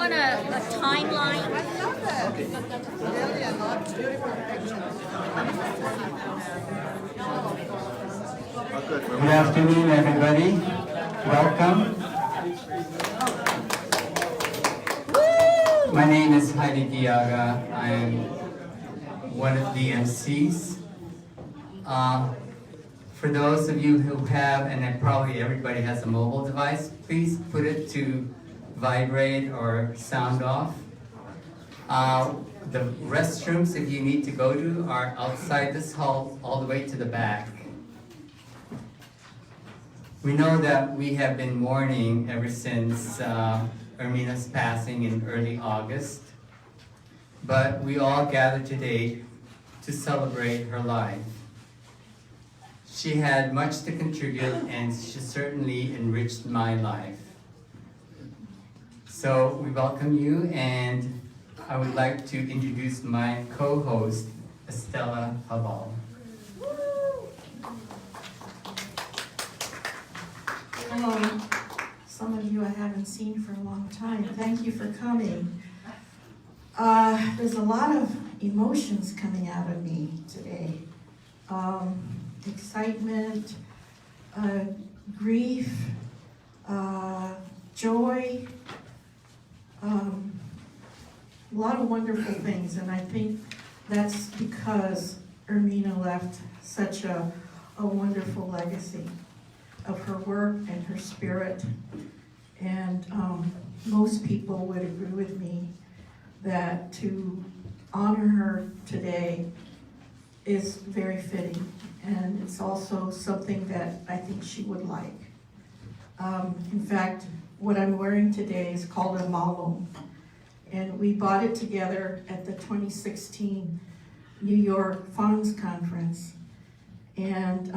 want a timeline? Okay. Good afternoon, everybody. Welcome. My name is Heidi Diaga. I am one of the MCs. For those of you who have, and then probably everybody has a mobile device, please put it to vibrate or sound off. The restrooms, if you need to go to, are outside this hall all the way to the back. We know that we have been mourning ever since Ermena's passing in early August, but we all gather today to celebrate her life. She had much to contribute, and she certainly enriched my life. So we welcome you, and I would like to introduce my co-host, Estella Habal. Hello. Some of you I haven't seen for a long time. Thank you for coming. There's a lot of emotions coming out of me today. Excitement, grief, joy, a lot of wonderful things, and I think that's because Ermena left such a wonderful legacy of her work and her spirit, and most people would agree with me that to honor her today is very fitting, and it's also something that I think she would like. In fact, what I'm wearing today is called a magnum, and we bought it together at the 2016 New York Funds Conference, and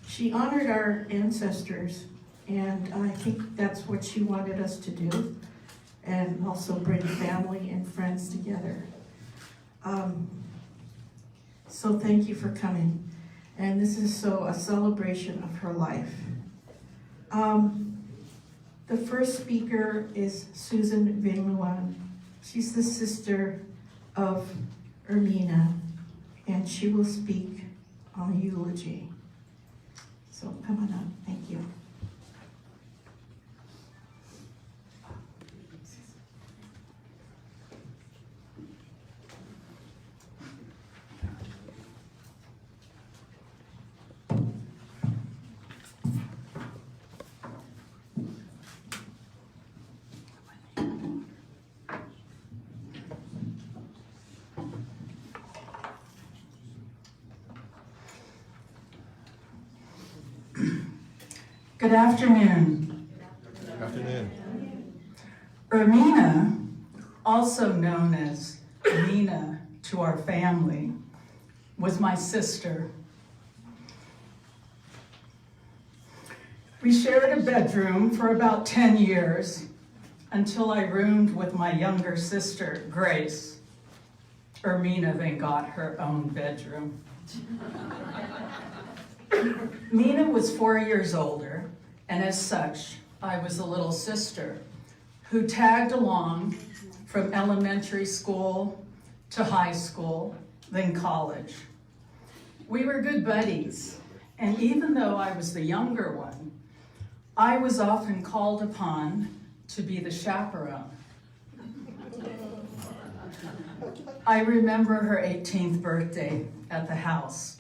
she honored our ancestors, and I think that's what she wanted us to do, and also bring family and friends together. So thank you for coming. And this is a celebration of her life. The first speaker is Sinang Vinluan. She's the sister of Ermena, and she will speak on a eulogy. So come on up, thank you. Good afternoon. Good afternoon. Ermena, also known as Nina to our family, was my sister. We shared a bedroom for about 10 years until I roomed with my younger sister, Grace. Ermena then got her own bedroom. Nina was 4 years older, and as such, I was a little sister who tagged along from elementary school to high school, then college. We were good buddies, and even though I was the younger one, I was often called upon to be the chaperone. I remember her 18th birthday at the house.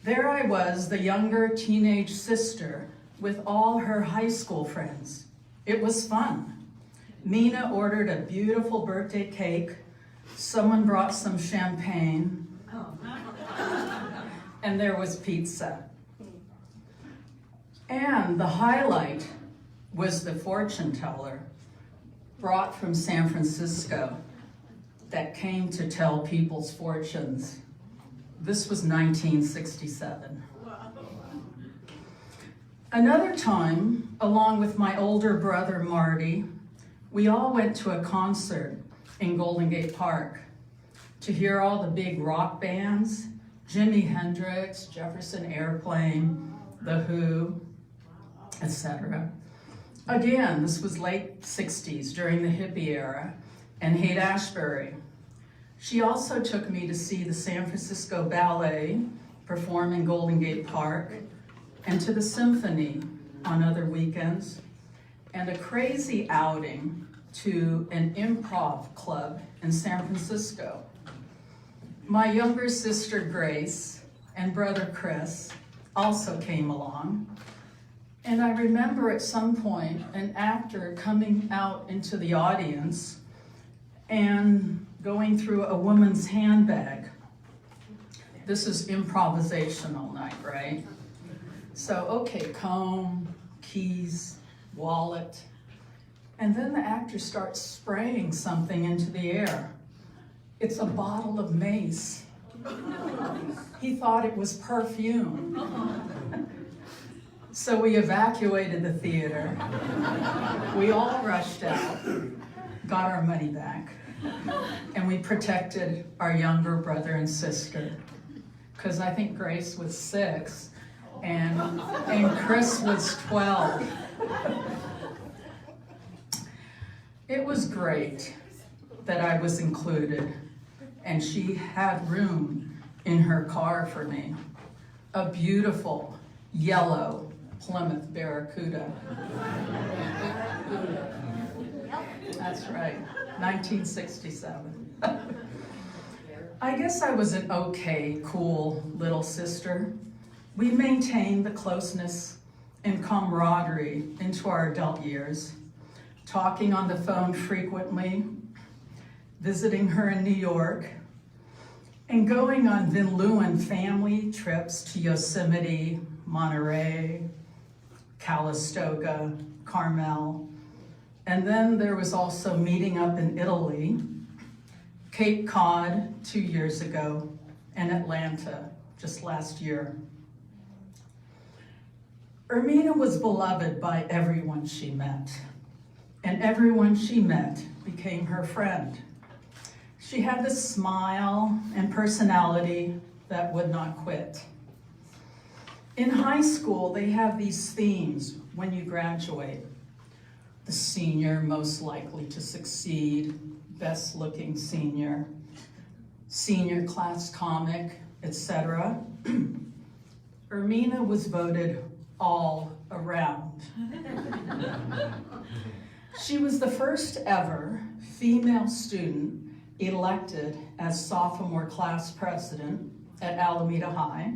There I was, the younger teenage sister with all her high school friends. It was fun. Nina ordered a beautiful birthday cake. Someone brought some champagne. And there was pizza. And the highlight was the fortune teller brought from San Francisco that came to tell people's fortunes. This was 1967. Another time, along with my older brother, Marty, we all went to a concert in Golden Gate Park to hear all the big rock bands, Jimi Hendrix, Jefferson Airplane, The Who, etc. Again, this was late 60s during the hippie era and Haight-Ashbury. She also took me to see the San Francisco Ballet perform in Golden Gate Park and to the symphony on other weekends, and a crazy outing to an improv club in San Francisco. My younger sister Grace and brother Chris also came along, and I remember at some point an actor coming out into the audience and going through a woman's handbag. This is improvisational night, right? So, okay, comb, keys, wallet, and then the actor starts spraying something into the air. It's a bottle of mace. He thought it was perfume. So we evacuated the theater. We all rushed out, got our money back, and we protected our younger brother and sister. Because I think Grace was 6 and Chris was 12. It was great that I was included, and she had room in her car for me. A beautiful yellow Plymouth Barracuda. That's right, 1967. I guess I was an okay, cool little sister. We maintained the closeness and camaraderie into our adult years, talking on the phone frequently, visiting her in New York, and going on Vinluan family trips to Yosemite, Monterey, Calistoga, Carmel. And then there was also meeting up in Italy, Cape Cod 2 years ago, and Atlanta just last year. Ermena was beloved by everyone she met, and everyone she met became her friend. She had this smile and personality that would not quit. In high school, they have these themes when you graduate. The senior most likely to succeed, best looking senior, senior class comic, etc. Ermena was voted all around. She was the first ever female student elected as sophomore class president at Alameda High.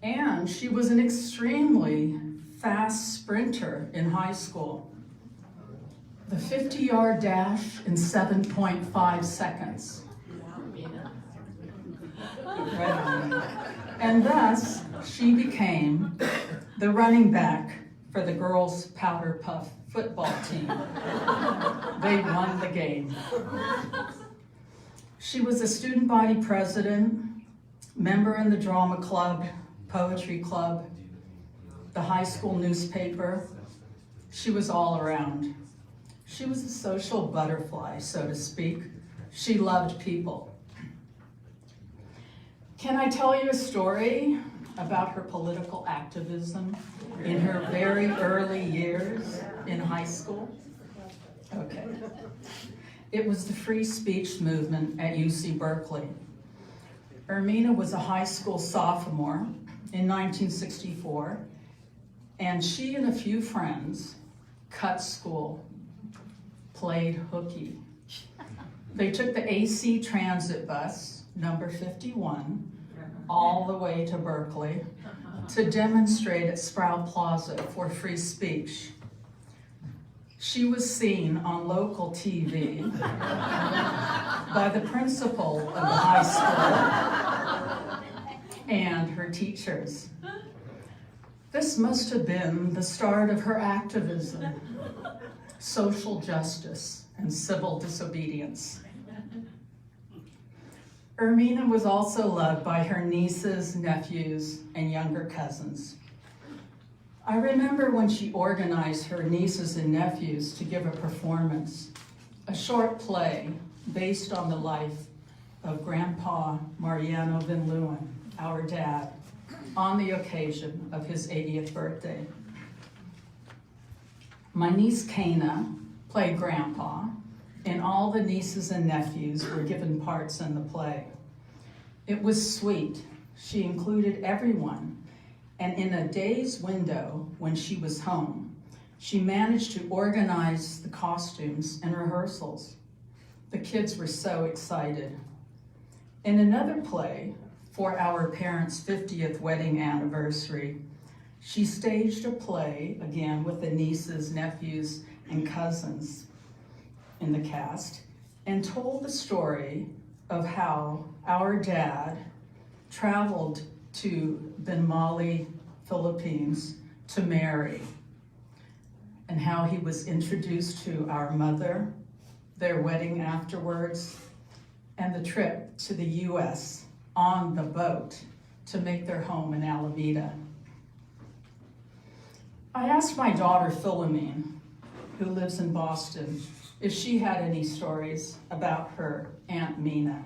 And she was an extremely fast sprinter in high school. The 50-yard dash in 7.5 seconds. Right on. And thus, she became the running back for the girls' powder puff football team. They won the game. She was a student body president, member in the drama club, poetry club, the high school newspaper. She was all around. She was a social butterfly, so to speak. She loved people. Can I tell you a story about her political activism in her very early years in high school? Okay. It was the free speech movement at UC Berkeley. Ermena was a high school sophomore in 1964, and she and a few friends cut school, played hooky. They took the AC transit bus, number 51, all the way to Berkeley to demonstrate at Sproul Plaza for free speech. She was seen on local TV by the principal of the high school and her teachers. This must have been the start of her activism, social justice, and civil disobedience. Ermena was also loved by her nieces, nephews, and younger cousins. I remember when she organized her nieces and nephews to give a performance, a short play based on the life of Grandpa Mariano Vinluan, our dad, on the occasion of his 80th birthday. My niece Kana played Grandpa, and all the nieces and nephews were given parts in the play. It was sweet. She included everyone, and in a day's window when she was home, she managed to organize the costumes and rehearsals. The kids were so excited. In another play, for our parents' 50th wedding anniversary, she staged a play, again with the nieces, nephews, and cousins in the cast, and told the story of how our dad traveled to Binmaley, Philippines to marry, and how he was introduced to our mother, their wedding afterwards, and the trip to the US on the boat to make their home in Alameda. I asked my daughter Philomene, who lives in Boston, if she had any stories about her Aunt Mina.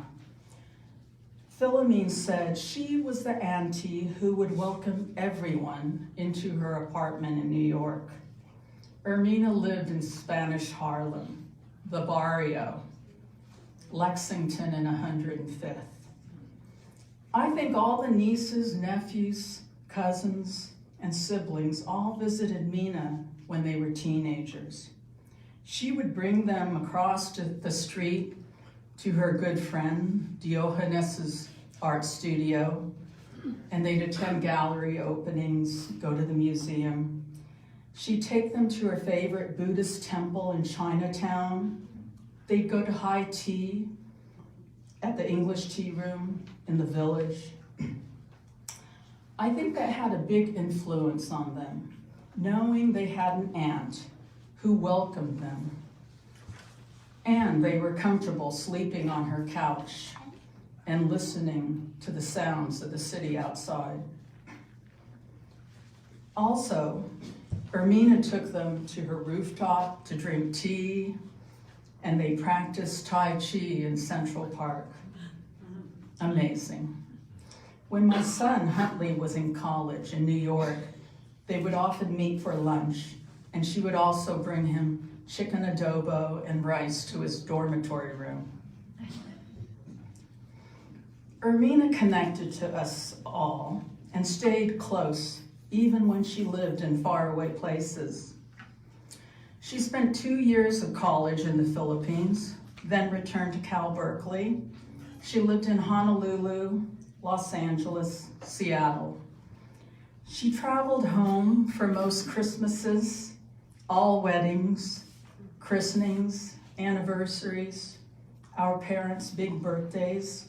Philomene said she was the auntie who would welcome everyone into her apartment in New York. Ermena lived in Spanish Harlem, the barrio, Lexington and 105th. I think all the nieces, nephews, cousins, and siblings all visited Mina when they were teenagers. She would bring them across to the street to her good friend Diogenes's art studio, and they'd attend gallery openings, go to the museum. She'd take them to her favorite Buddhist temple in Chinatown. They'd go to high tea at the English tea room in the village. I think that had a big influence on them, knowing they had an aunt who welcomed them. And they were comfortable sleeping on her couch and listening to the sounds of the city outside. Also, Ermena took them to her rooftop to drink tea, and they practiced Tai Chi in Central Park. Amazing. When my son Huntley was in college in New York, they would often meet for lunch, and she would also bring him chicken adobo and rice to his dormitory room. Ermena connected to us all and stayed close, even when she lived in faraway places. She spent 2 years of college in the Philippines, then returned to Cal Berkeley. She lived in Honolulu, Los Angeles, Seattle. She traveled home for most Christmases, all weddings, christenings, anniversaries, our parents' big birthdays.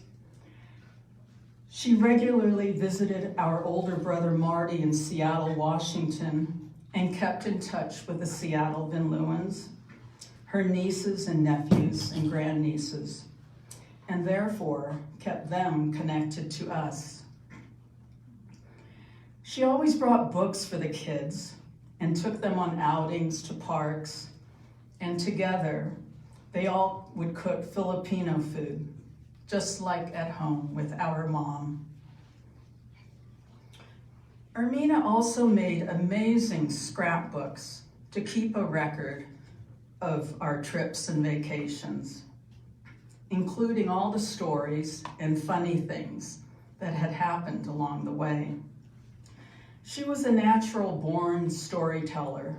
She regularly visited our older brother Marty in Seattle, Washington, and kept in touch with the Seattle Vinluans, her nieces and nephews and grandnieces, and therefore kept them connected to us. She always brought books for the kids and took them on outings to parks, and together they all would cook Filipino food, just like at home with our mom. Ermena also made amazing scrapbooks to keep a record of our trips and vacations, including all the stories and funny things that had happened along the way. She was a natural-born storyteller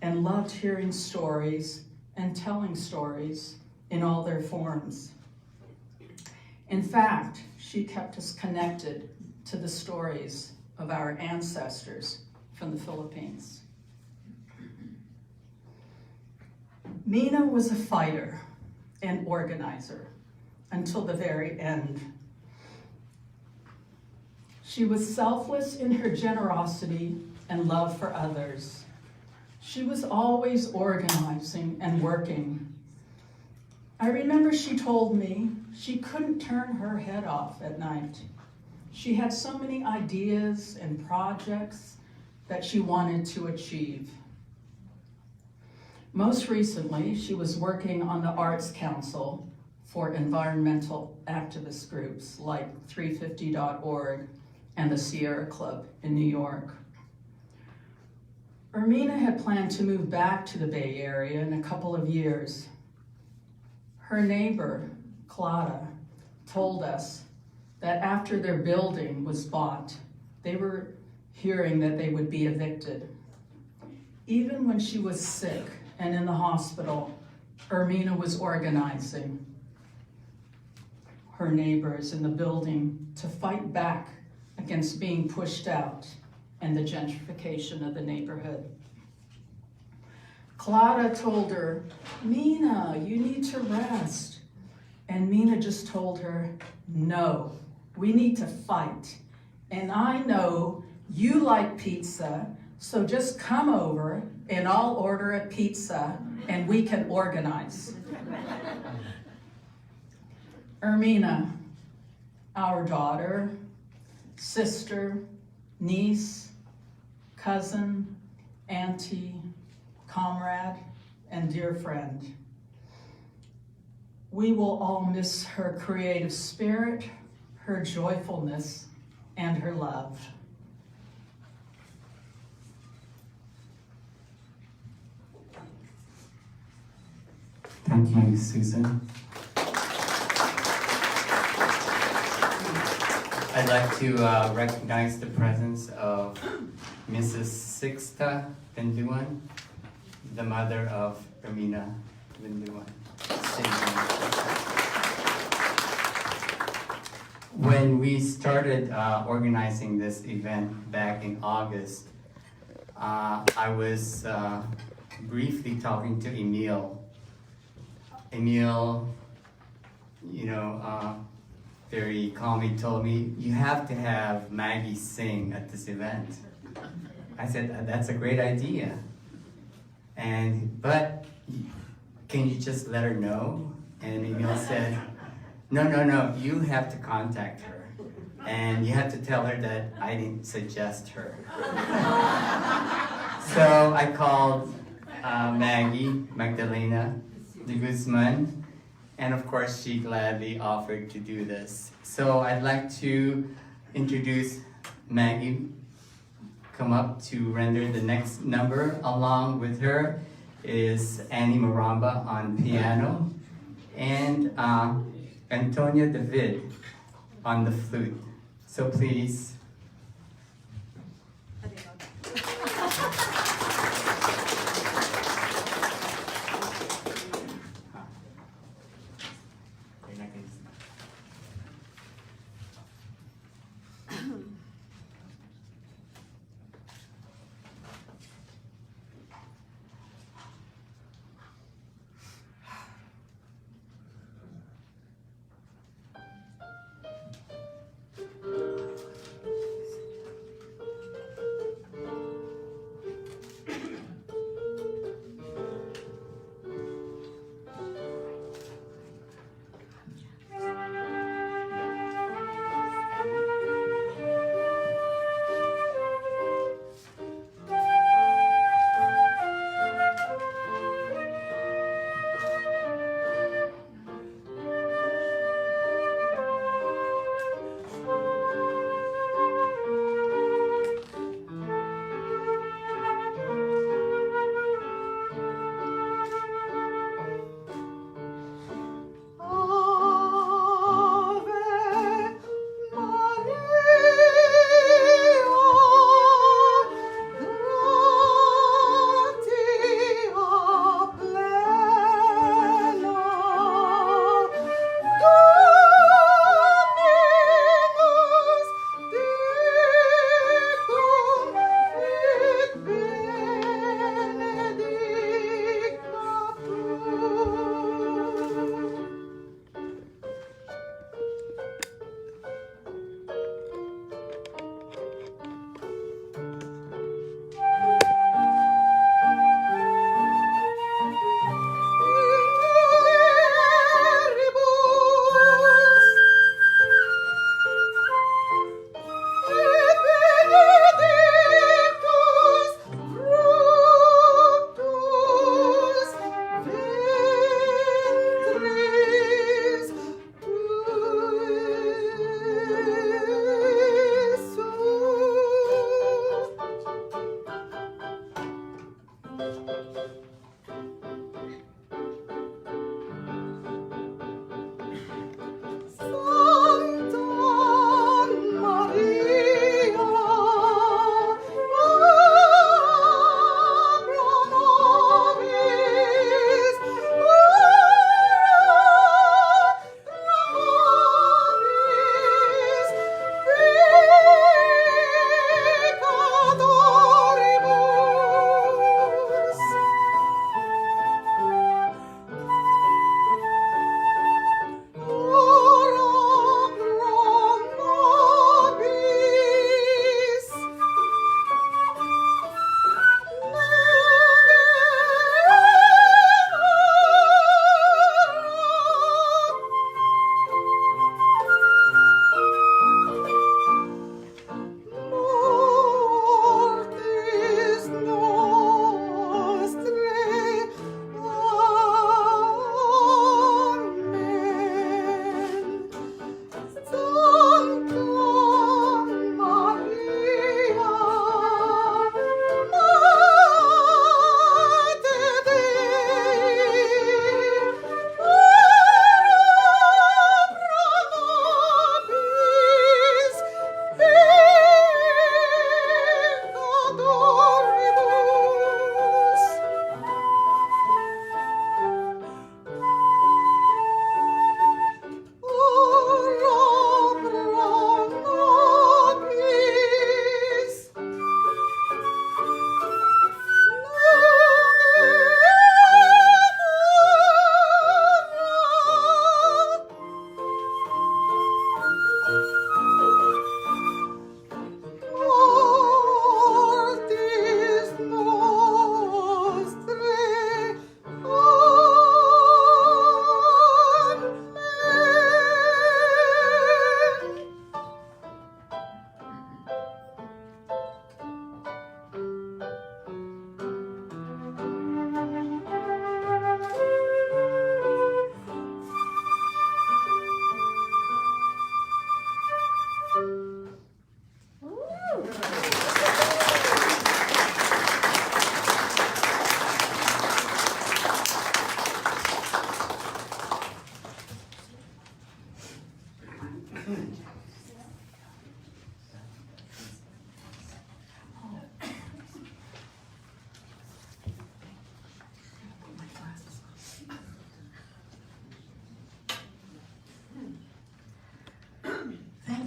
and loved hearing stories and telling stories in all their forms. In fact, she kept us connected to the stories of our ancestors from the Philippines. Mina was a fighter and organizer until the very end. She was selfless in her generosity and love for others. She was always organizing and working. I remember she told me she couldn't turn her head off at night. She had so many ideas and projects that she wanted to achieve. Most recently, she was working on the Arts Council for environmental activist groups like 350.org and the Sierra Club in New York. Ermena had planned to move back to the Bay Area in a couple of years. Her neighbor, Clara, told us that after their building was bought, they were hearing that they would be evicted. Even when she was sick and in the hospital, Ermena was organizing her neighbors in the building to fight back against being pushed out and the gentrification of the neighborhood. Clara told her, "Mina, you need to rest." And Mina just told her, "No, we need to fight. And I know you like pizza, so just come over and I'll order a pizza and we can organize." Ermena, our daughter, sister, niece, cousin, auntie, comrade, and dear friend. We will all miss her creative spirit, her joyfulness, and her love. Thank you, Susan. I'd like to recognize the presence of Mrs. Sixta Vinluan, the mother of Ermena Vinluan. When we started organizing this event back in August, I was briefly talking to Emil. Emil, very calmly told me, "You have to have Maggie sing at this event." I said, "That's a great idea. But can you just let her know?" And Emil said, No, you have to contact her. And you have to tell her that I didn't suggest her." So I called Magdalena de Guzman, and of course she gladly offered to do this. So I'd like to introduce Maggie, come up to render the next number. Along with her is Annie Maramba on piano, and Antonia David on the flute. So please.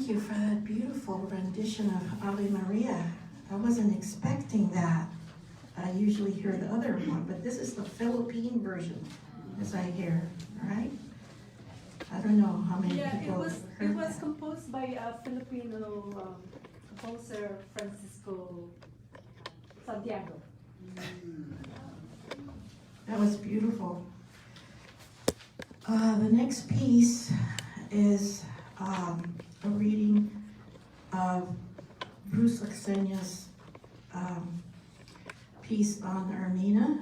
you for that beautiful rendition of Ave Maria. I wasn't expecting that. I usually hear the other one, but this is the Philippine version, as I hear, right? I don't know how many Yeah, people it heard was that. composed by a Filipino composer, Francisco Santiago. That was beautiful. The next piece is a reading of Bruce Luxenia's piece on Ermena,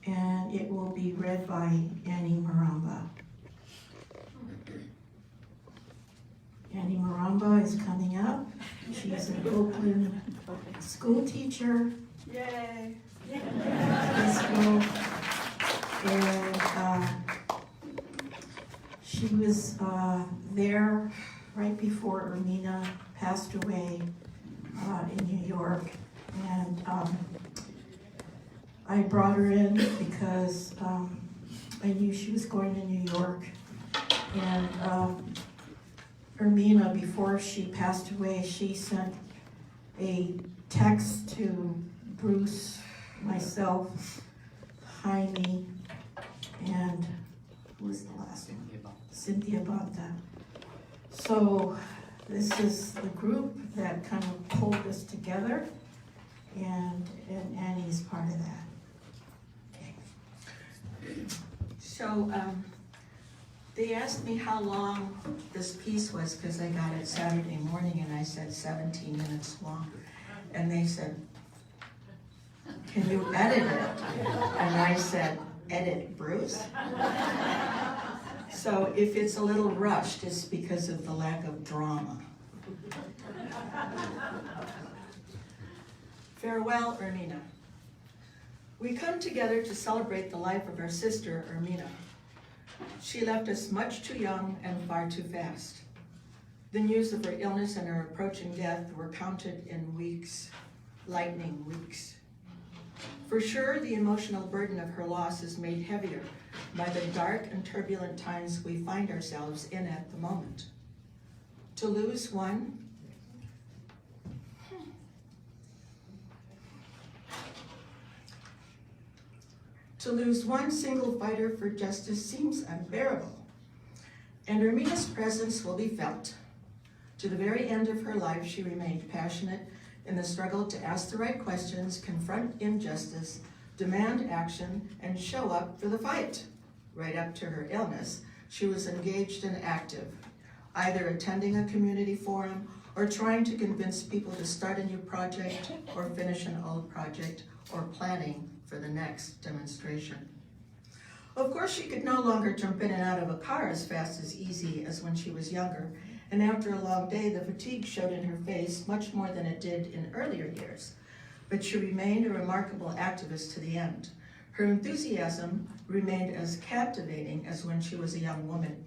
and it will be read by Annie Maramba. Annie Maramba is coming up. She's an Oakland school teacher. Yay! In school. And she was there right before Ermena passed away in New York. And I brought her in because I knew she was going to New York. And Ermena, before she passed away, she sent a text to Bruce, myself, Jaime, and who was the last one? Cynthia Banta. So this is the group that kind of pulled us together, and Annie's part of that. Okay. So, they asked me how long this piece was, because I got it Saturday morning, and I said 17 minutes long. And they said, can you edit it? And I said, edit, Bruce? So if it's a little rushed, it's because of the lack of drama. Farewell, Ermena. We come together to celebrate the life of our sister, Ermena. She left us much too young and far too fast. The news of her illness and her approaching death were counted in weeks, lightning weeks. For sure, the emotional burden of her loss is made heavier by the dark and turbulent times we find ourselves in at the moment. To lose one single fighter for justice seems unbearable, and Ermena's presence will be felt. To the very end of her life, she remained passionate in the struggle to ask the right questions, confront injustice, demand action, and show up for the fight. Right up to her illness, she was engaged and active, either attending a community forum or trying to convince people to start a new project or finish an old project or planning for the next demonstration. Of course, she could no longer jump in and out of a car as fast as easy as when she was younger, and after a long day, the fatigue showed in her face much more than it did in earlier years. But she remained a remarkable activist to the end. Her enthusiasm remained as captivating as when she was a young woman.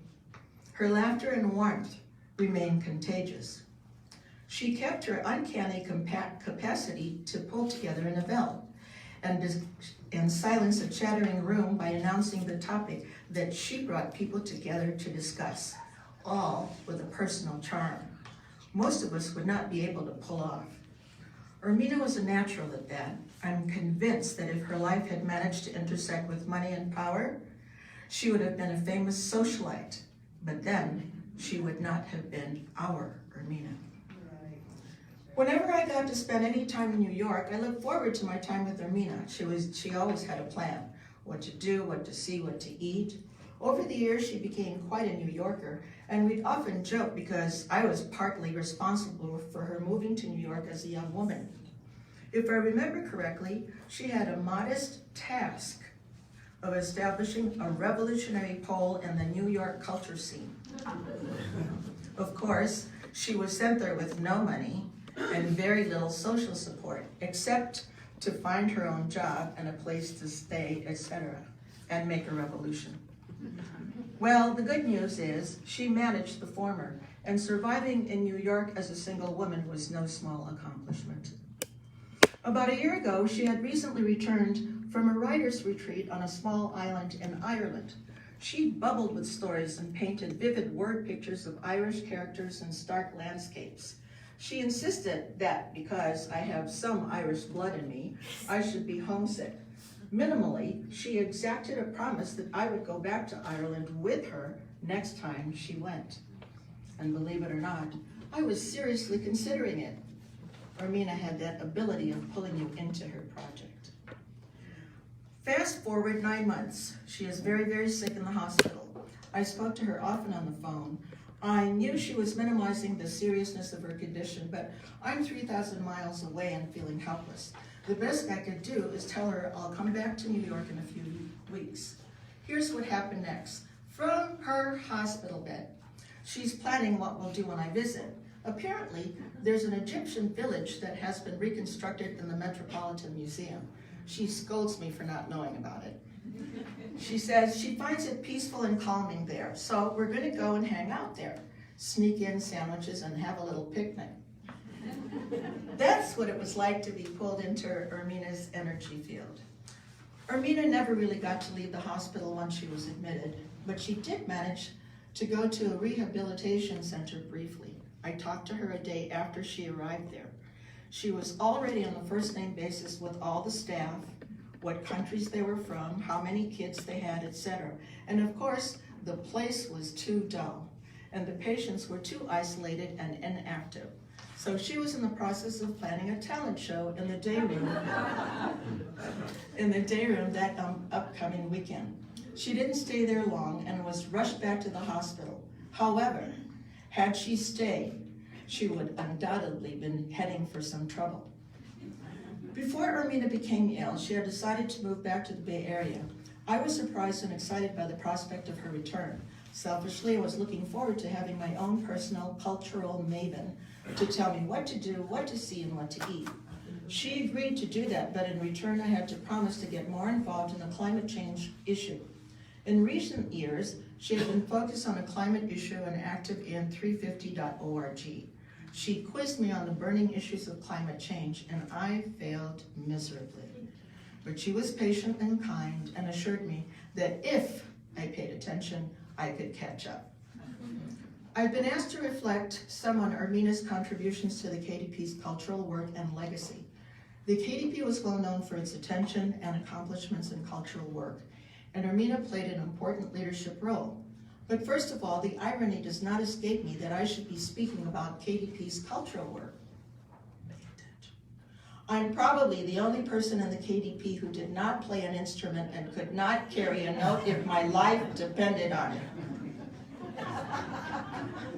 Her laughter and warmth remained contagious. She kept her uncanny capacity to pull together an event and silence a chattering room by announcing the topic that she brought people together to discuss, all with a personal charm most of us would not be able to pull off. Ermena was a natural at that. I'm convinced that if her life had managed to intersect with money and power, she would have been a famous socialite, but then she would not have been our Ermena. Whenever I got to spend any time in New York, I looked forward to my time with Ermena. She always had a plan, what to do, what to see, what to eat. Over the years, she became quite a New Yorker, and we'd often joke because I was partly responsible for her moving to New York as a young woman. If I remember correctly, she had a modest task of establishing a revolutionary pole in the New York culture scene. Of course, she was sent there with no money and very little social support, except to find her own job and a place to stay, etc., and make a revolution. Well, the good news is she managed the former, and surviving in New York as a single woman was no small accomplishment. About a year ago, she had recently returned from a writer's retreat on a small island in Ireland. She bubbled with stories and painted vivid word pictures of Irish characters and stark landscapes. She insisted that because I have some Irish blood in me, I should be homesick. Minimally, she exacted a promise that I would go back to Ireland with her next time she went. And believe it or not, I was seriously considering it. Ermena had that ability of pulling you into her project. Fast forward 9 months. She is very, very sick in the hospital. I spoke to her often on the phone. I knew she was minimizing the seriousness of her condition, but I'm 3,000 miles away and feeling helpless. The best I could do is tell her I'll come back to New York in a few weeks. Here's what happened next. From her hospital bed, she's planning what we'll do when I visit. Apparently, there's an Egyptian village that has been reconstructed in the Metropolitan Museum. She scolds me for not knowing about it. She says she finds it peaceful and calming there, so we're gonna go and hang out there, sneak in sandwiches and have a little picnic. That's what it was like to be pulled into Ermena's energy field. Ermena never really got to leave the hospital once she was admitted, but she did manage to go to a rehabilitation center briefly. I talked to her a day after she arrived there. She was already on a first-name basis with all the staff, what countries they were from, how many kids they had, etc. And of course, the place was too dull, and the patients were too isolated and inactive. So she was in the process of planning a talent show in the day room, that upcoming weekend. She didn't stay there long and was rushed back to the hospital. However, had she stayed, she would undoubtedly been heading for some trouble. Before Ermena became ill, she had decided to move back to the Bay Area. I was surprised and excited by the prospect of her return. Selfishly, I was looking forward to having my own personal cultural maven to tell me what to do, what to see, and what to eat. She agreed to do that, but in return I had to promise to get more involved in the climate change issue. In recent years, she had been focused on a climate issue and active in 350.org. She quizzed me on the burning issues of climate change, and I failed miserably. But she was patient and kind and assured me that if I paid attention, I could catch up. I've been asked to reflect some on Ermena's contributions to the KDP's cultural work and legacy. The KDP was well known for its attention and accomplishments in cultural work, and Ermena played an important leadership role. But first of all, the irony does not escape me that I should be speaking about KDP's cultural work. I'm probably the only person in the KDP who did not play an instrument and could not carry a note if my life depended on it.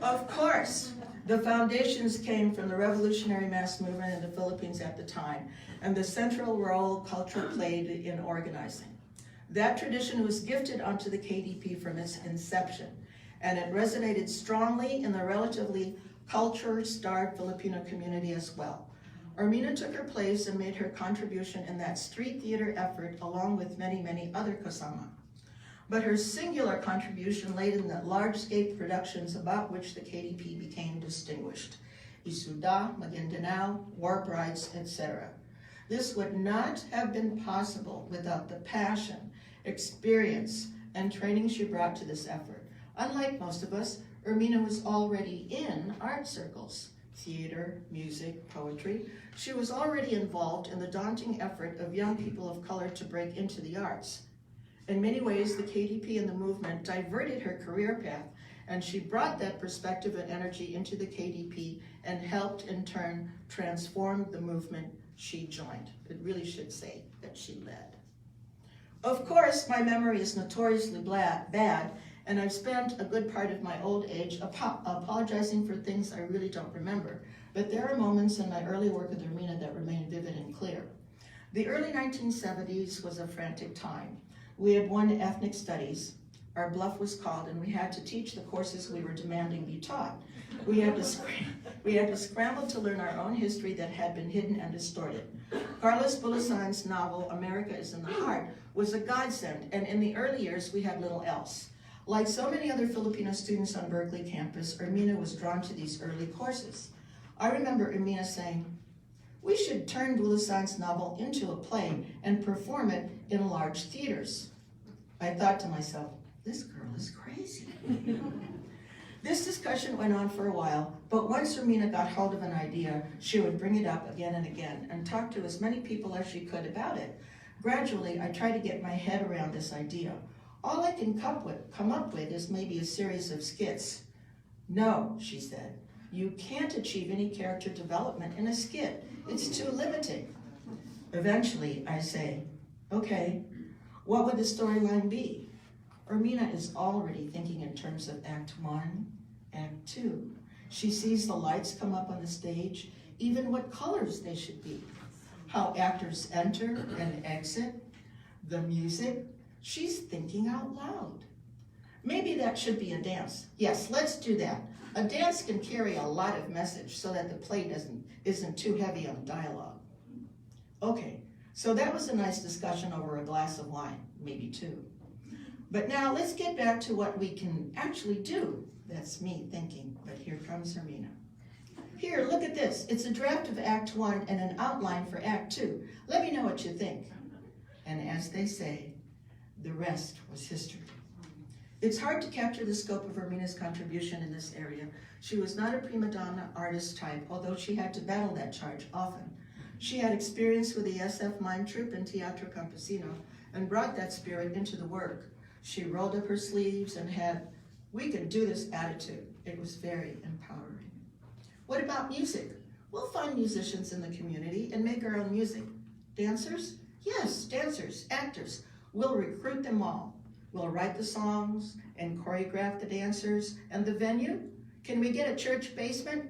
Of course, the foundations came from the revolutionary mass movement in the Philippines at the time, and the central role culture played in organizing. That tradition was gifted onto the KDP from its inception, and it resonated strongly in the relatively culture-starved Filipino community as well. Ermena took her place and made her contribution in that street theater effort along with many, many other kasama. But her singular contribution laid in the large-scale productions about which the KDP became distinguished. Isuda, Maguindanao, War Brides, etc. This would not have been possible without the passion, experience, and training she brought to this effort. Unlike most of us, Ermena was already in art circles, theater, music, poetry. She was already involved in the daunting effort of young people of color to break into the arts. In many ways, the KDP and the movement diverted her career path, and she brought that perspective and energy into the KDP and helped, in turn, transform the movement she joined. It really should say that she led. Of course, my memory is notoriously bad, and I've spent a good part of my old age apologizing for things I really don't remember, but there are moments in my early work with Ermena that remain vivid and clear. The early 1970s was a frantic time. We had won ethnic studies. Our bluff was called, and we had to teach the courses we were demanding be taught. We had to scramble to learn our own history that had been hidden and distorted. Carlos Bulasan's novel, America is in the Heart, was a godsend, and in the early years, we had little else. Like so many other Filipino students on Berkeley campus, Ermena was drawn to these early courses. I remember Ermena saying, "We should turn Bulasan's novel into a play and perform it in large theaters." I thought to myself, this girl is crazy. This discussion went on for a while, but once Ermena got hold of an idea, she would bring it up again and again and talk to as many people as she could about it. Gradually, I tried to get my head around this idea. All I can come up with is maybe a series of skits. No, she said, you can't achieve any character development in a skit. It's too limiting. Eventually, I say, okay, what would the storyline be? Ermena is already thinking in terms of Act 1, Act 2. She sees the lights come up on the stage, even what colors they should be, how actors enter and exit, the music. She's thinking out loud. Maybe that should be a dance. Yes, let's do that. A dance can carry a lot of message so that the play isn't too heavy on dialogue. Okay, so that was a nice discussion over a glass of wine, maybe two. But now let's get back to what we can actually do. That's me thinking, but here comes Ermena. Here, look at this. It's a draft of Act 1 and an outline for Act 2. Let me know what you think. And as they say, the rest was history. It's hard to capture the scope of Ermena's contribution in this area. She was not a prima donna artist type, although she had to battle that charge often. She had experience with the SF mime troupe and theatrical and brought that spirit into the work. She rolled up her sleeves and had, we can do this attitude. It was very empowering. What about music? We'll find musicians in the community and make our own music. Dancers? Yes, dancers, actors. We'll recruit them all. We'll write the songs and choreograph the dancers. And the venue? Can we get a church basement?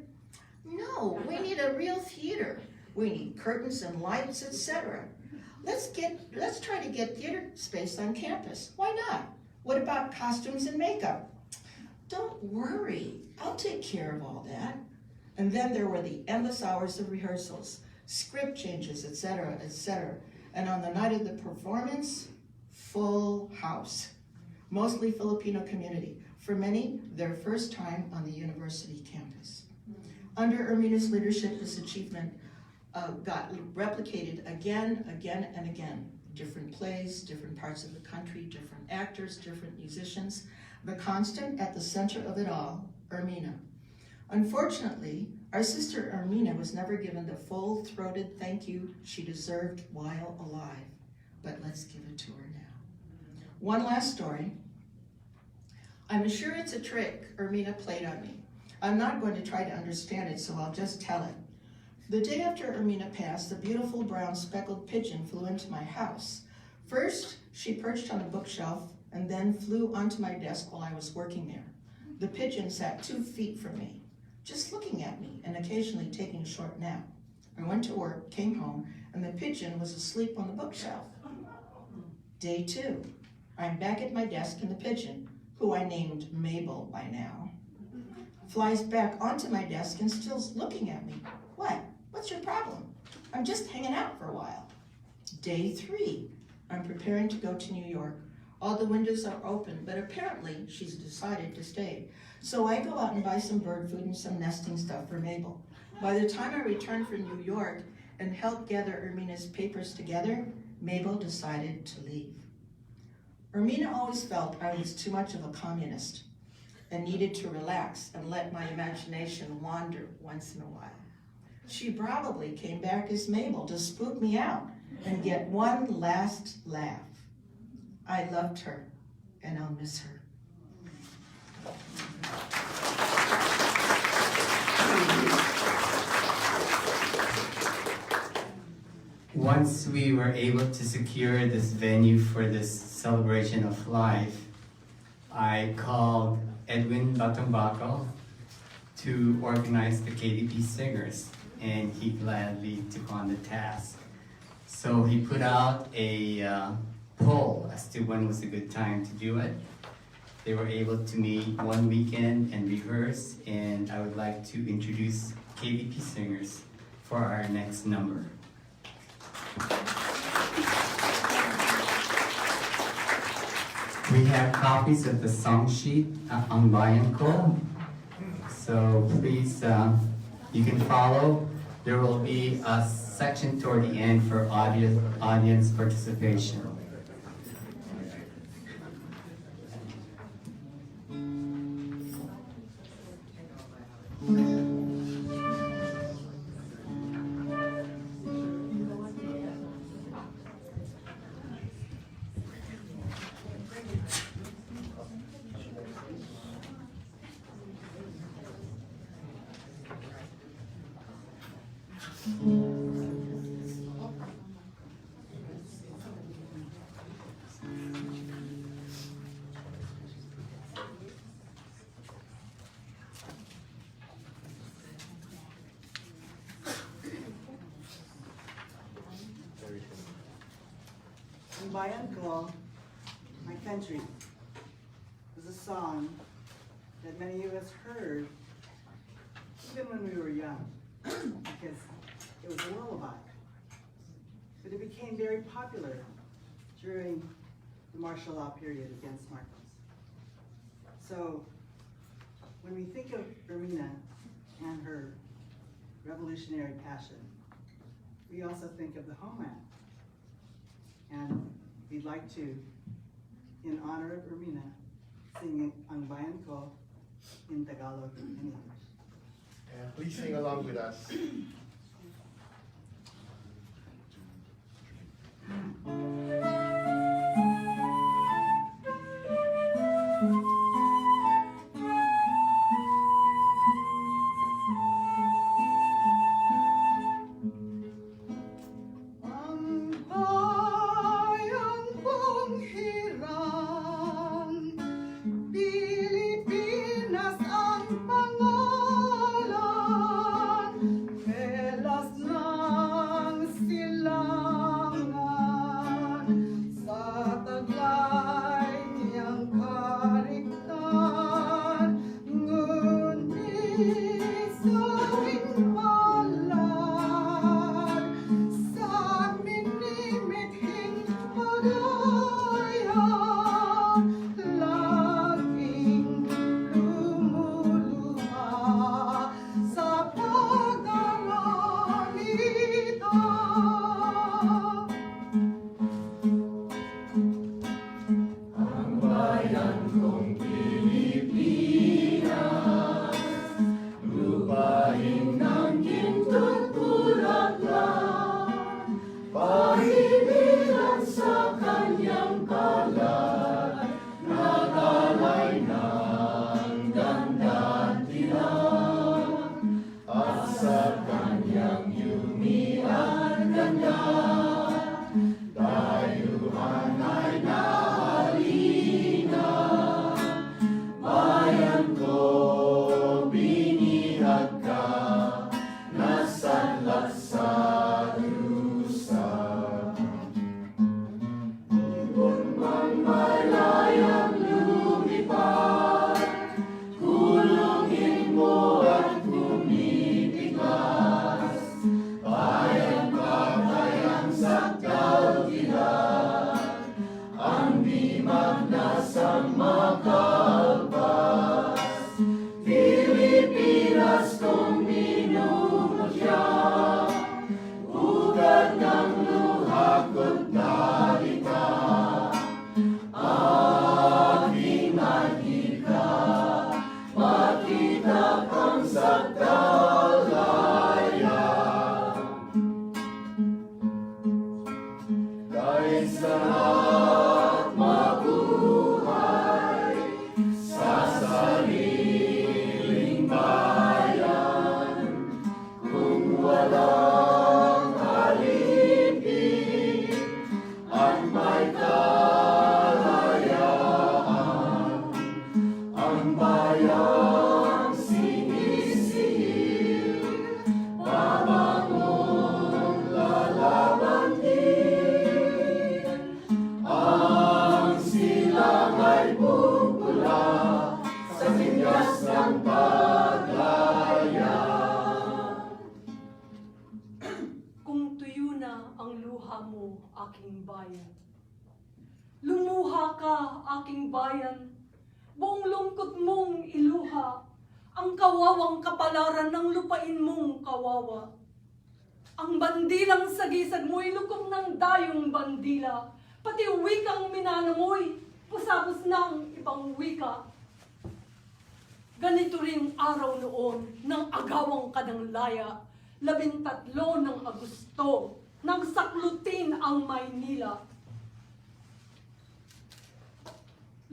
No, we need a real theater. We need curtains and lights, etc. Let's try to get theater space on campus. Why not? What about costumes and makeup? Don't worry, I'll take care of all that. And then there were the endless hours of rehearsals, script changes, etc., etc. And on the night of the performance, full house. Mostly Filipino community. For many, their first time on the university campus. Under Ermena's leadership, this achievement got replicated again, and again. Different plays, different parts of the country, different actors, different musicians. The constant at the center of it all, Ermena. Unfortunately, our sister Ermena was never given the full-throated thank you she deserved while alive. But let's give it to her now. One last story. I'm sure it's a trick Ermena played on me. I'm not going to try to understand it, so I'll just tell it. The day after Ermena passed, the beautiful brown speckled pigeon flew into my house. First, she perched on a bookshelf and then flew onto my desk while I was working there. The pigeon sat 2 feet from me, just looking at me and occasionally taking a short nap. I went to work, came home, and the pigeon was asleep on the bookshelf. Day 2, I'm back at my desk and the pigeon, who I named Mabel by now, flies back onto my desk and still's looking at me. What? What's your problem? I'm just hanging out for a while. Day 3, I'm preparing to go to New York. All the windows are open, but apparently she's decided to stay. So I go out and buy some bird food and some nesting stuff for Mabel. By the time I return from New York and help gather Ermena's papers together, Mabel decided to leave. Ermena always felt I was too much of a communist and needed to relax and let my imagination wander once in a while. She probably came back as Mabel to spook me out and get one last laugh. I loved her, and I'll miss her. Once we were able to secure this venue for this celebration of life, I called Edwin Batumbaco to organize the KDP singers, and he gladly took on the task. So he put out a poll as to when was a good time to do it. They were able to meet one weekend and rehearse, and I would like to introduce KDP singers for our next number. We have copies of the song sheet ang bayan ko. So please, you can follow. There will be a section toward the end for audience participation. Ang Bayan Ko, My Country, was a song that many of us heard even when we were young, because it was a lullaby. But it became very popular during the martial law period against Marcos. So when we think of Ermena and her revolutionary passion, we also think of the homeland. And we'd like to, in honor of Ermena, sing Ang Bayan Ko in Tagalog and English. And please sing along with us. Pilipinas ang pangalan, Velas ng silangan, sa taglay niyang kariktan, ngunit sa aming palad, sa minimithing pagaya, laging lumuluha sa pag-aramita. Ang bayan kong Pilipinas, lupain ng gintong bulaklak, pahinilan sa kanyang kalat, nagalay ng ganda tilang, at sa kanyang yumian ganda, dayuhan ay nahalina. Bayan ko, binihag ka, nasanlat sa lusa. Kung man malayang lumipad, kulungin mo at bumibiglas. Bayan patayang sakdal dilag, ang dimag na sa makalpas. Pilipinas kong minumutya, ugat ng luha ko't dalika, aking mahika, makita kang sakdalaya. Kahit sa lahat mabuhay sa sariling bayan, kung walang alipin at may kalayaan, ang bayang sinisihil, babangon lalaban din. Ang silang ay bubula sa tigas ng paglaya. Kung tuyo na ang luha mo, aking bayan. Lumuha ka, aking bayan. Buong lungkot mong iluha, ang kawawang kapalaran ng lupain mong kawawa. Ang bandilang sagisag mo'y lukom ng dayong bandila, pati wikang minana mo'y pusapos ng ibang wika. Ganito ring araw noon ng agawang kananglaya, 13 ng Agosto, nang saklutin ang Maynila.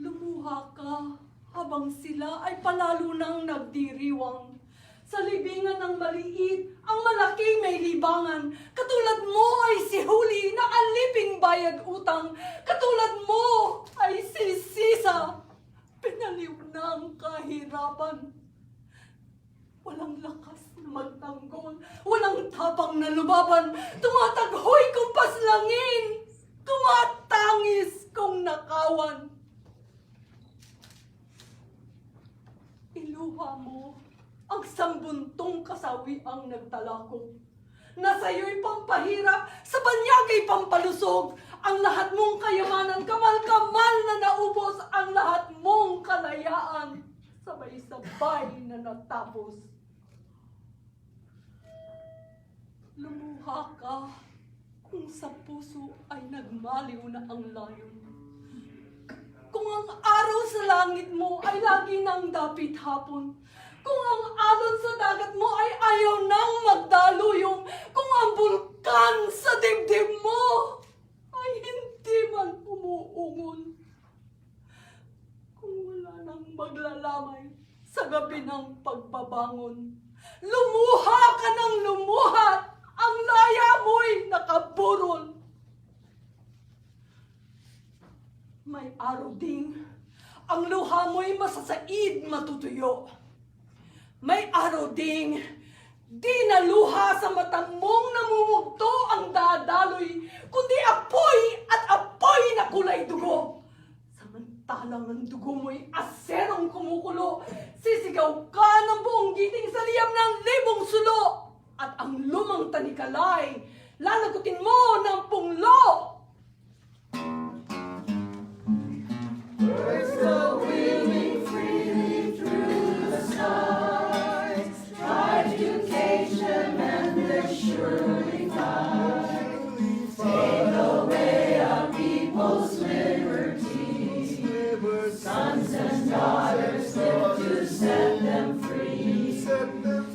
Lumuha ka habang sila ay palalo nang nagdiriwang sa libingan ng maliit ang malaking may libangan. Katulad mo ay si Huli na aliping bayad utang. Katulad mo ay si Sisa, pinaliw ng kahirapan. Walang lakas na magtanggol, walang tapang na lumaban, tumataghoy kung paslangin, tumatangis kung nakawan. Iluha mo ang sambuntong kasawi ang nagtalako. Nasa'yo'y pampahirap, sa banyagay pampalusog, ang lahat mong kayamanan, kamal-kamal na naubos, ang lahat mong kalayaan, sabay-sabay na natapos. Lumuha ka kung sa puso ay nagmaliw na ang layon. Kung ang araw sa langit mo ay lagi nang dapit hapon. Kung ang alon sa dagat mo ay ayaw nang magdaluyong. Kung ang bulkan sa dibdib mo ay hindi man umuungon. Kung wala nang maglalamay sa gabi ng pagbabangon. Lumuha ka ng lumuha, ang laya mo'y nakaburol. May araw ding ang luha mo'y masasaid matutuyo. May araw ding di naluha sa mata mong namumugto ang dadaloy, kundi apoy at apoy na kulay dugo. Samantalang ang dugo mo'y aserong kumukulo, sisigaw ka ng buong giting sa liyam ng libong sulo. At ang lumang tanikalay, lalagutin mo ng punglo. Birds go wheeling freely through the skies, education and their surely guide. Take away our people's liberties, sons and daughters live to set them free.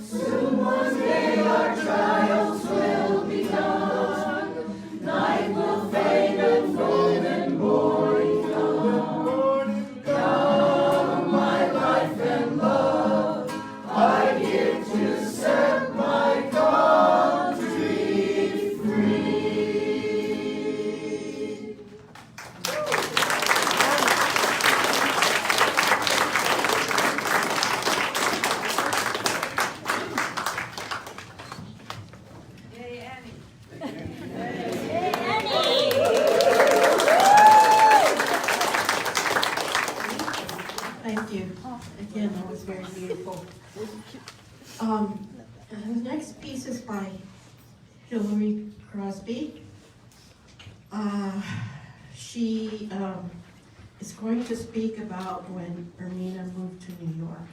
Soon one day our trials will be done, night will fade and golden morning come. Come, my life and love, I give to set my country free. Thank you. Again, that was very beautiful. The next piece is by Hillary Crosby. She is going to speak about when Ermena moved to New York.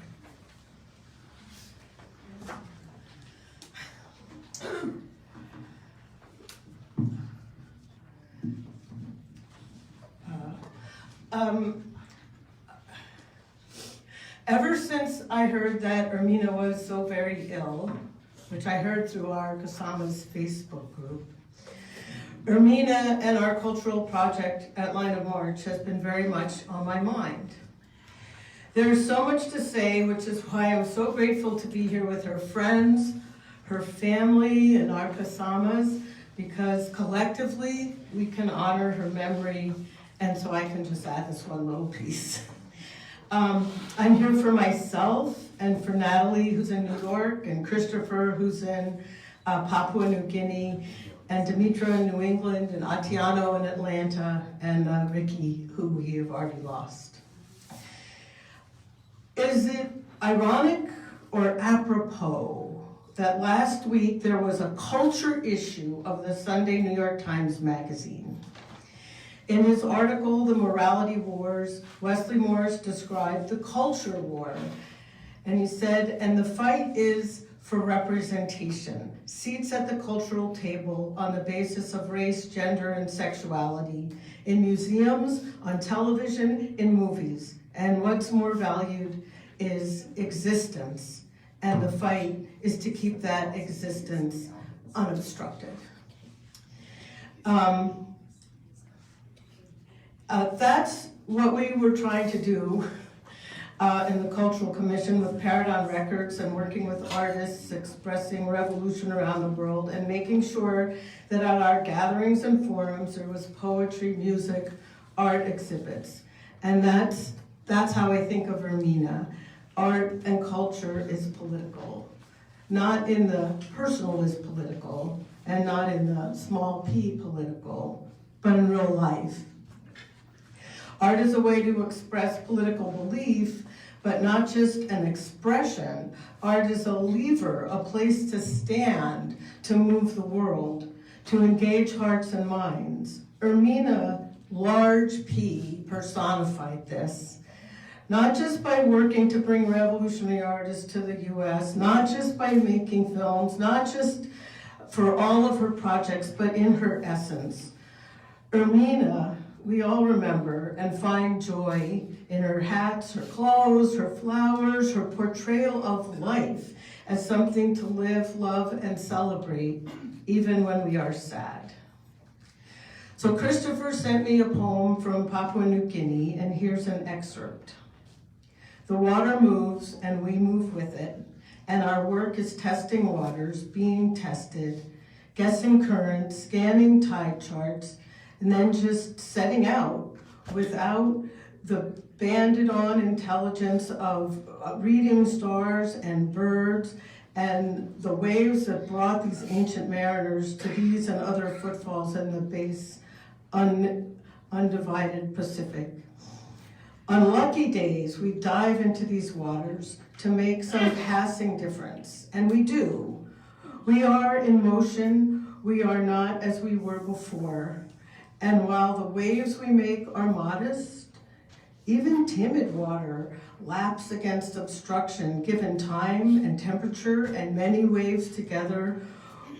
Ever since I heard that Ermena was so very ill, which I heard through our Kasama's Facebook group, Ermena and our cultural project at Line of March has been very much on my mind. There's so much to say, which is why I'm so grateful to be here with her friends, her family, and our Kasamas, because collectively we can honor her memory, and so I can just add this one little piece. I'm here for myself and for Natalie, who's in New York, and Christopher, who's in Papua New Guinea, and Dimitra in New England, and Atiano in Atlanta, and Ricky, who we have already lost. Is it ironic or apropos that last week there was a culture issue of the Sunday New York Times Magazine? In his article, The Morality Wars, Wesley Morris described the culture war. And he said, and the fight is for representation, seats at the cultural table on the basis of race, gender, and sexuality, in museums, on television, in movies. And what's more valued is existence. And the fight is to keep that existence unobstructed. That's what we were trying to do in the Cultural Commission with Paradigm Records and working with artists expressing revolution around the world and making sure that at our gatherings and forums there was poetry, music, art exhibits. And that's how I think of Ermena. Art and culture is political. Not in the personal is political, and not in the small p political, but in real life. Art is a way to express political belief, but not just an expression. Art is a lever, a place to stand, to move the world, to engage hearts and minds. Ermena, large P, personified this. Not just by working to bring revolutionary artists to the US, not just by making films, not just for all of her projects, but in her essence. Ermena, we all remember and find joy in her hats, her clothes, her flowers, her portrayal of life as something to live, love, and celebrate, even when we are sad. So Christopher sent me a poem from Papua New Guinea, and here's an excerpt. The water moves and we move with it, and our work is testing waters, being tested, guessing currents, scanning tide charts, and then just setting out without the banded-on intelligence of reading stars and birds and the waves that brought these ancient mariners to these and other footfalls in the base undivided Pacific. On lucky days, we dive into these waters to make some passing difference, and we do. We are in motion, we are not as we were before. And while the waves we make are modest, even timid water laps against obstruction given time and temperature and many waves together,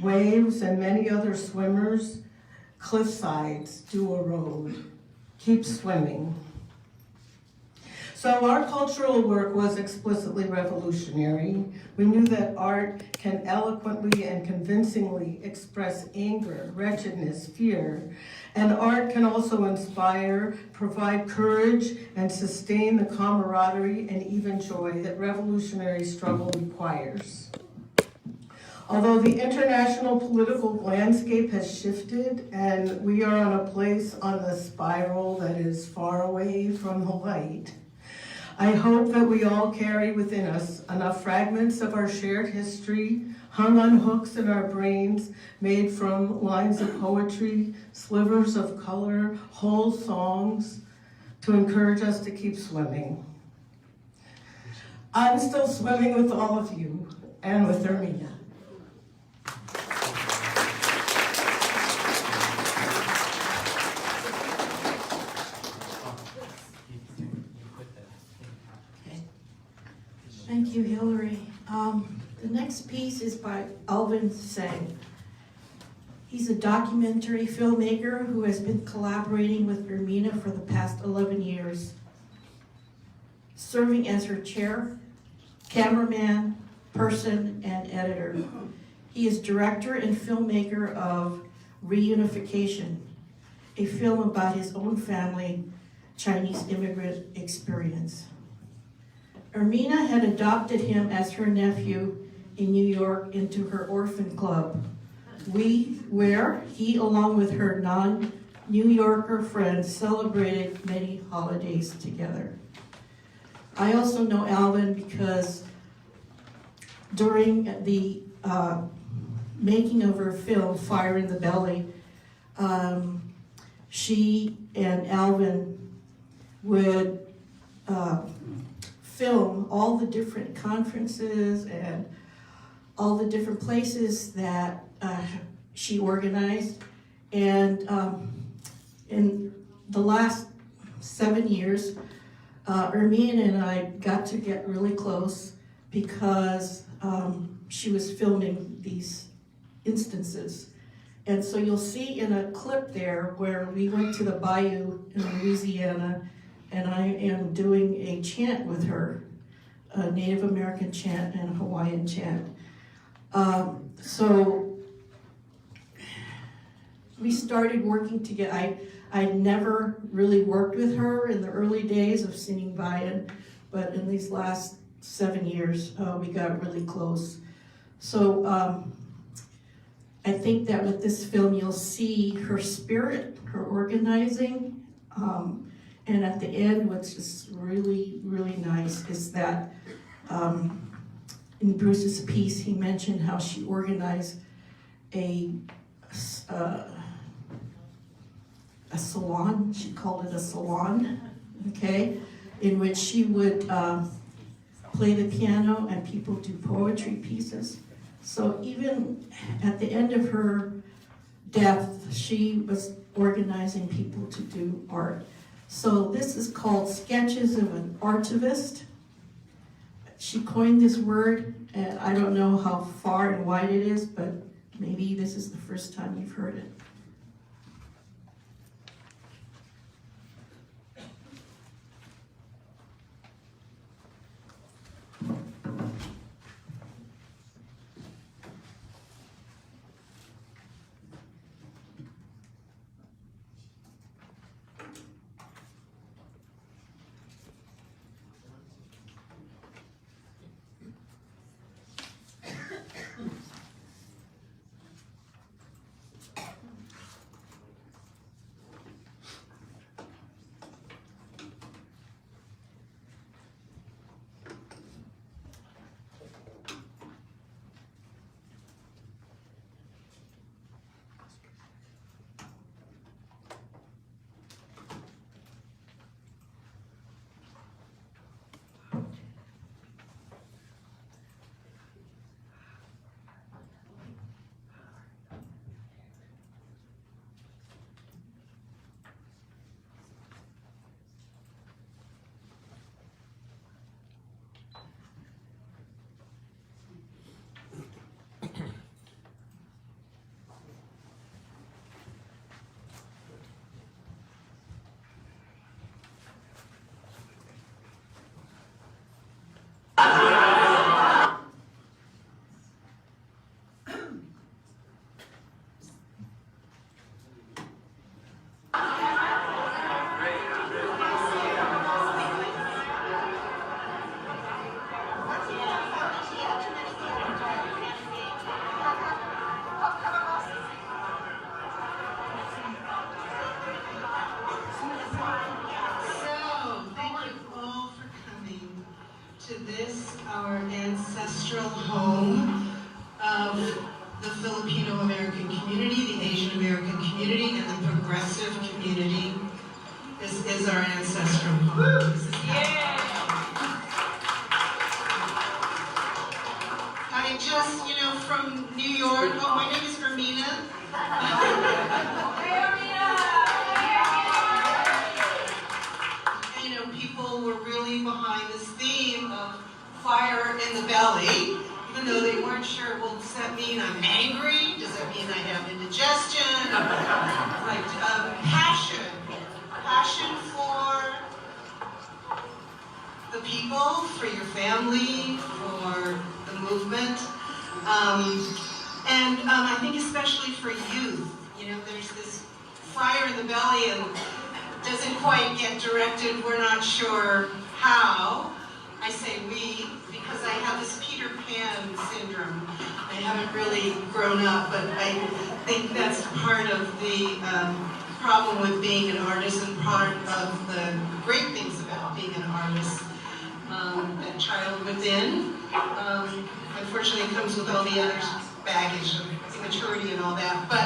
waves and many other swimmers, cliff sides do erode. Keep swimming. So our cultural work was explicitly revolutionary. We knew that art can eloquently and convincingly express anger, wretchedness, fear. And art can also inspire, provide courage, and sustain the camaraderie and even joy that revolutionary struggle requires. Although the international political landscape has shifted and we are on a place on the spiral that is far away from the light, I hope that we all carry within us enough fragments of our shared history, hung on hooks in our brains, made from lines of poetry, slivers of color, whole songs, to encourage us to keep swimming. I'm still swimming with all of you and with Ermena. Thank you, Hillary. The next piece is by Alvin Sang. He's a documentary filmmaker who has been collaborating with Ermena for the past 11 years, serving as her chair, cameraman, person, and editor. He is director and filmmaker of Reunification, a film about his own family, Chinese immigrant experience. Ermena had adopted him as her nephew in New York into her orphan club, where he, along with her non-New Yorker friends, celebrated many holidays together. I also know Alvin because during the making of her film, Fire in the Belly, she and Alvin would film all the different conferences and all the different places that she organized. And in the last 7 years, Ermena and I got to get really close because she was filming these instances. And so you'll see in a clip there where we went to the bayou in Louisiana, and I am doing a chant with her, a Native American chant and a Hawaiian chant. So we started working together. I never really worked with her in the early days of Sinang Bayan, but in these last 7 years, we got really close. So I think that with this film, you'll see her spirit, her organizing, and at the end, what's just really, really nice is that in Bruce's piece, he mentioned how she organized a salon, she called it a salon, okay, in which she would play the piano and people do poetry pieces. So even at the end of her death, she was organizing people to do art. So this is called Sketches of an Artivist. She coined this word, and I don't know how far and wide it is, but maybe this is the first time you've heard it. Our ancestral home of the Filipino American community, the Asian American community, and the progressive community. This is our ancestral home. I just, from New York. Oh, my name is Ermena. People were really behind this theme of fire in the belly, even though they weren't sure, well, does that mean I'm angry? Does that mean I have indigestion? Like passion for the people, for your family, for the movement, and I think especially for youth. There's this fire in the belly and doesn't quite get directed. We're not sure how. I say we because I have this Peter Pan syndrome. I haven't really grown up, but I think that's part of the problem with being an artist and part of the great things about being an artist. That child within, unfortunately, comes with all the other baggage of immaturity and all that. But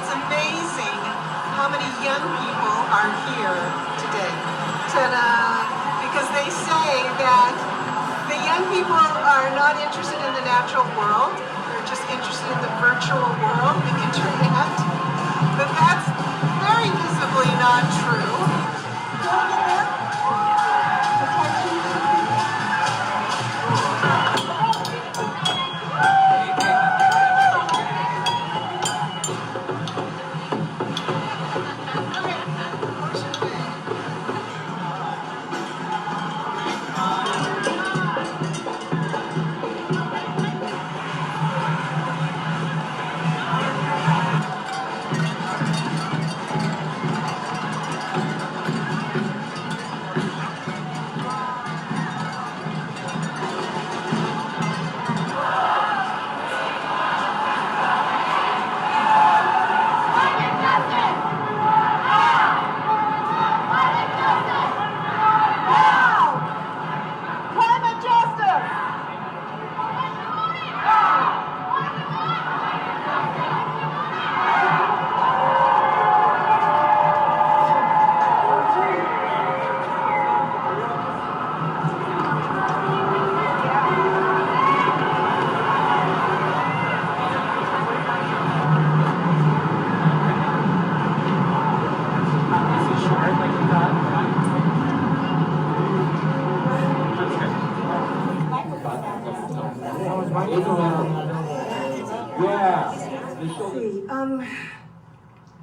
it's amazing how many young people are here today. Because they say that the young people are not interested in the natural world, they're just interested in the virtual world, the internet. But that's very visibly not true.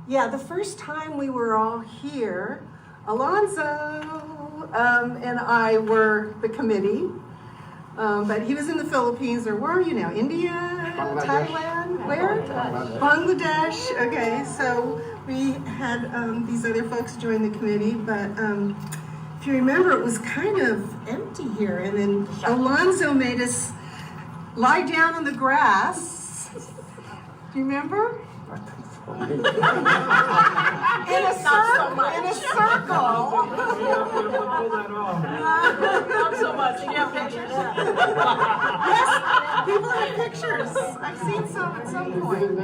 Yeah, the first time we were all here, Alonzo and I were the committee, but he was in the Philippines, or where are you now? India? Thailand? Where? Bangladesh. Okay, so we had these other folks join the committee, but if you remember, it was kind of empty here, and then Alonzo made us lie down on the grass. Do you remember? In a circle. Not so much. You have pictures? Yes, people have pictures. I've seen some at some point.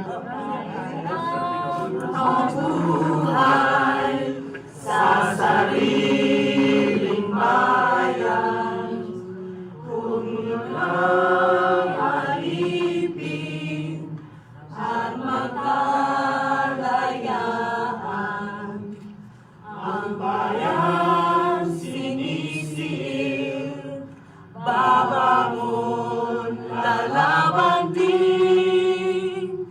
Mabuhay sa sariling bayan, kung ikaw alipin at magkalayaan, ang bayan sinisiil, babangon, lalaban din,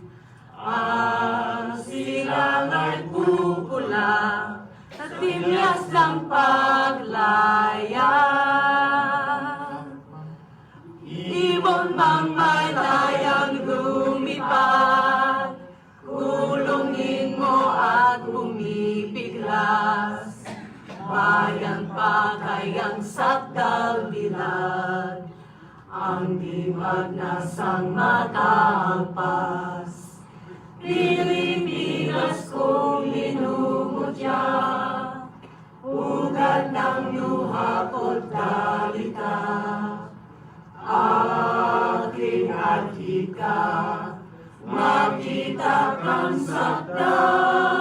ang silang ay pupula, at tinyas ng paglaya. Ibon mang may layang lumipad, kulungin mo at bumibiglas. Bayan pa kayang sakdal bilad, ang dimag na sang mataagpas. Pilipinas kong minumutya, ugat ng luha ko't dalita. Aking atika, makita kang sakdalaya.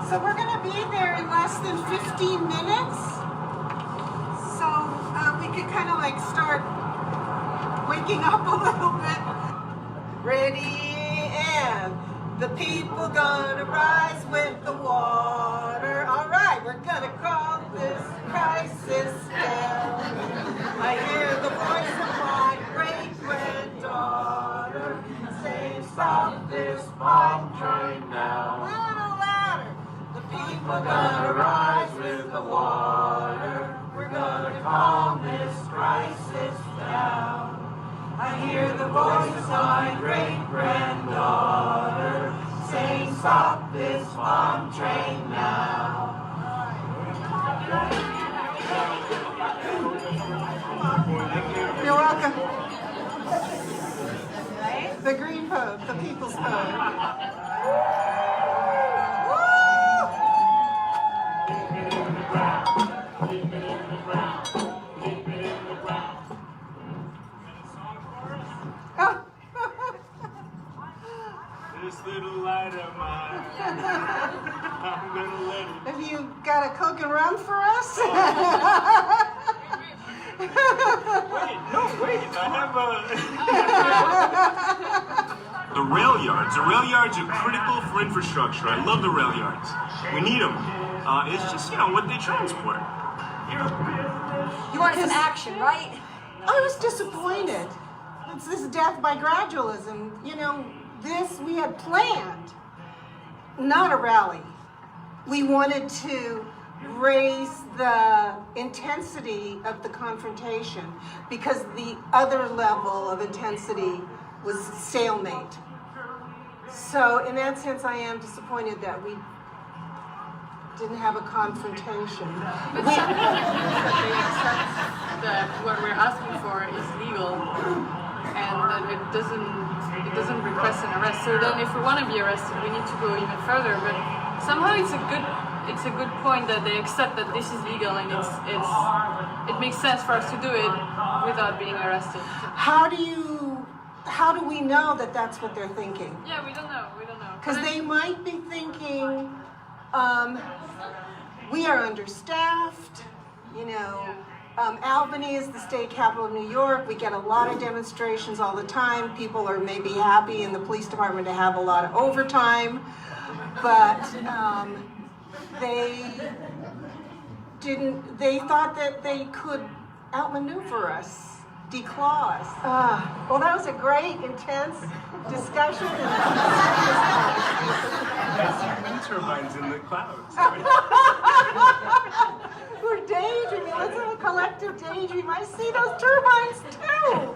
So we're going to be there in less than 15 minutes. So we could kind of like start waking up a little bit. Ready, and the people gonna rise with the water. All right, we're gonna calm this crisis down. I hear the voice of my great-granddaughter saying, stop this bomb train now. A little louder. The people gonna rise with the water. We're gonna calm this crisis down. I hear the voice of my great-granddaughter saying, stop this farm train now. You're welcome. The green pose, the people's pose. This little light of mine, I'm gonna let it. Have you got a Coke and rum for us? Wait, I have The rail yards. The rail yards are critical for infrastructure. I love the rail yards. We need them. It's just, what they transport. You wanted some action, right? I was disappointed. It's this death by gradualism. This we had planned, not a rally. We wanted to raise the intensity of the confrontation because the other level of intensity was stalemate. So in that sense, I am disappointed that we didn't have a confrontation. But they accept that what we're asking for is legal and that it doesn't request an arrest. So then if we want to be arrested, we need to go even further. But somehow it's a good point that they accept that this is legal and it makes sense for us to do it without being arrested. How do we know that that's what they're thinking? Yeah, we don't know. Because they might be thinking, we are understaffed, Albany is the state capital of New York. We get a lot of demonstrations all the time. People are maybe happy in the police department to have a lot of overtime, but they thought that they could outmaneuver us, declaw us. Well, that was a great, intense discussion. Wind turbines in the clouds. We're daydreaming. Let's have a collective daydream. I see those turbines too.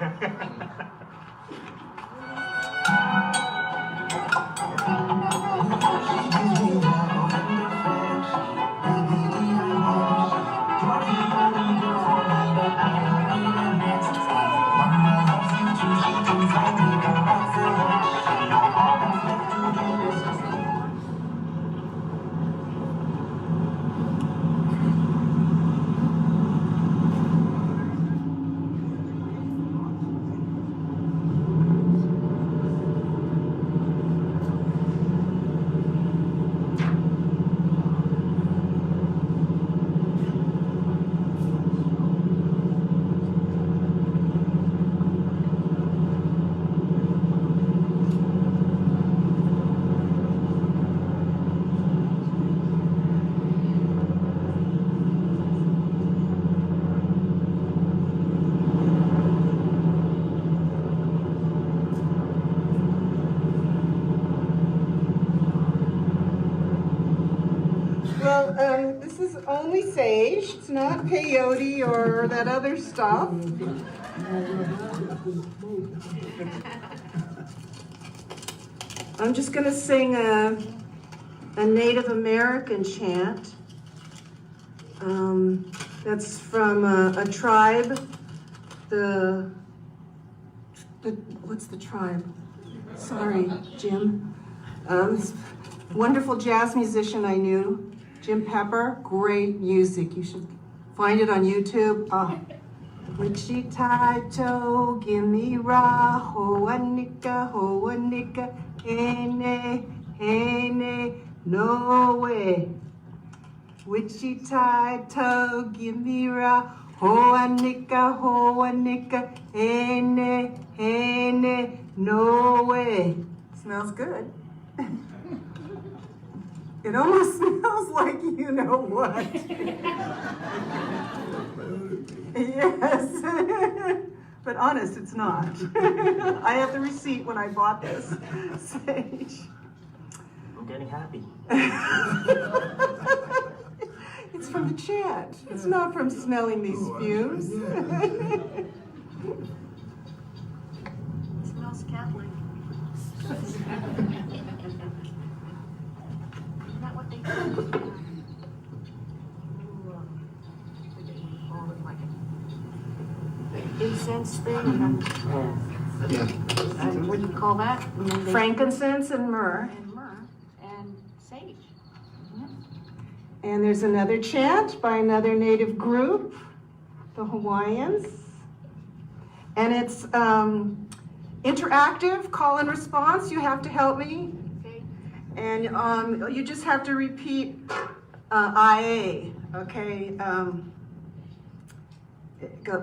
This is only sage. It's not peyote or that other stuff. I'm just going to sing a Native American chant. That's from a tribe. What's the tribe? Sorry, Jim. Wonderful jazz musician I knew. Jim Pepper, great music. You should find it on YouTube. Wichita to gimme ra hoa nika, hene, no way. Wichita to gimme ra hoa nika, hene, no way. Smells good. It almost smells like you know what. Yes. But honest, it's not. I have the receipt when I bought this sage. I'm getting happy. It's from the chant. It's not from smelling these fumes. It smells Catholic. Incense thing. What do you call that? Frankincense and myrrh. And myrrh and sage. And there's another chant by another native group, the Hawaiians. And it's interactive, call and response. You have to help me. Okay. And you just have to repeat IA, okay?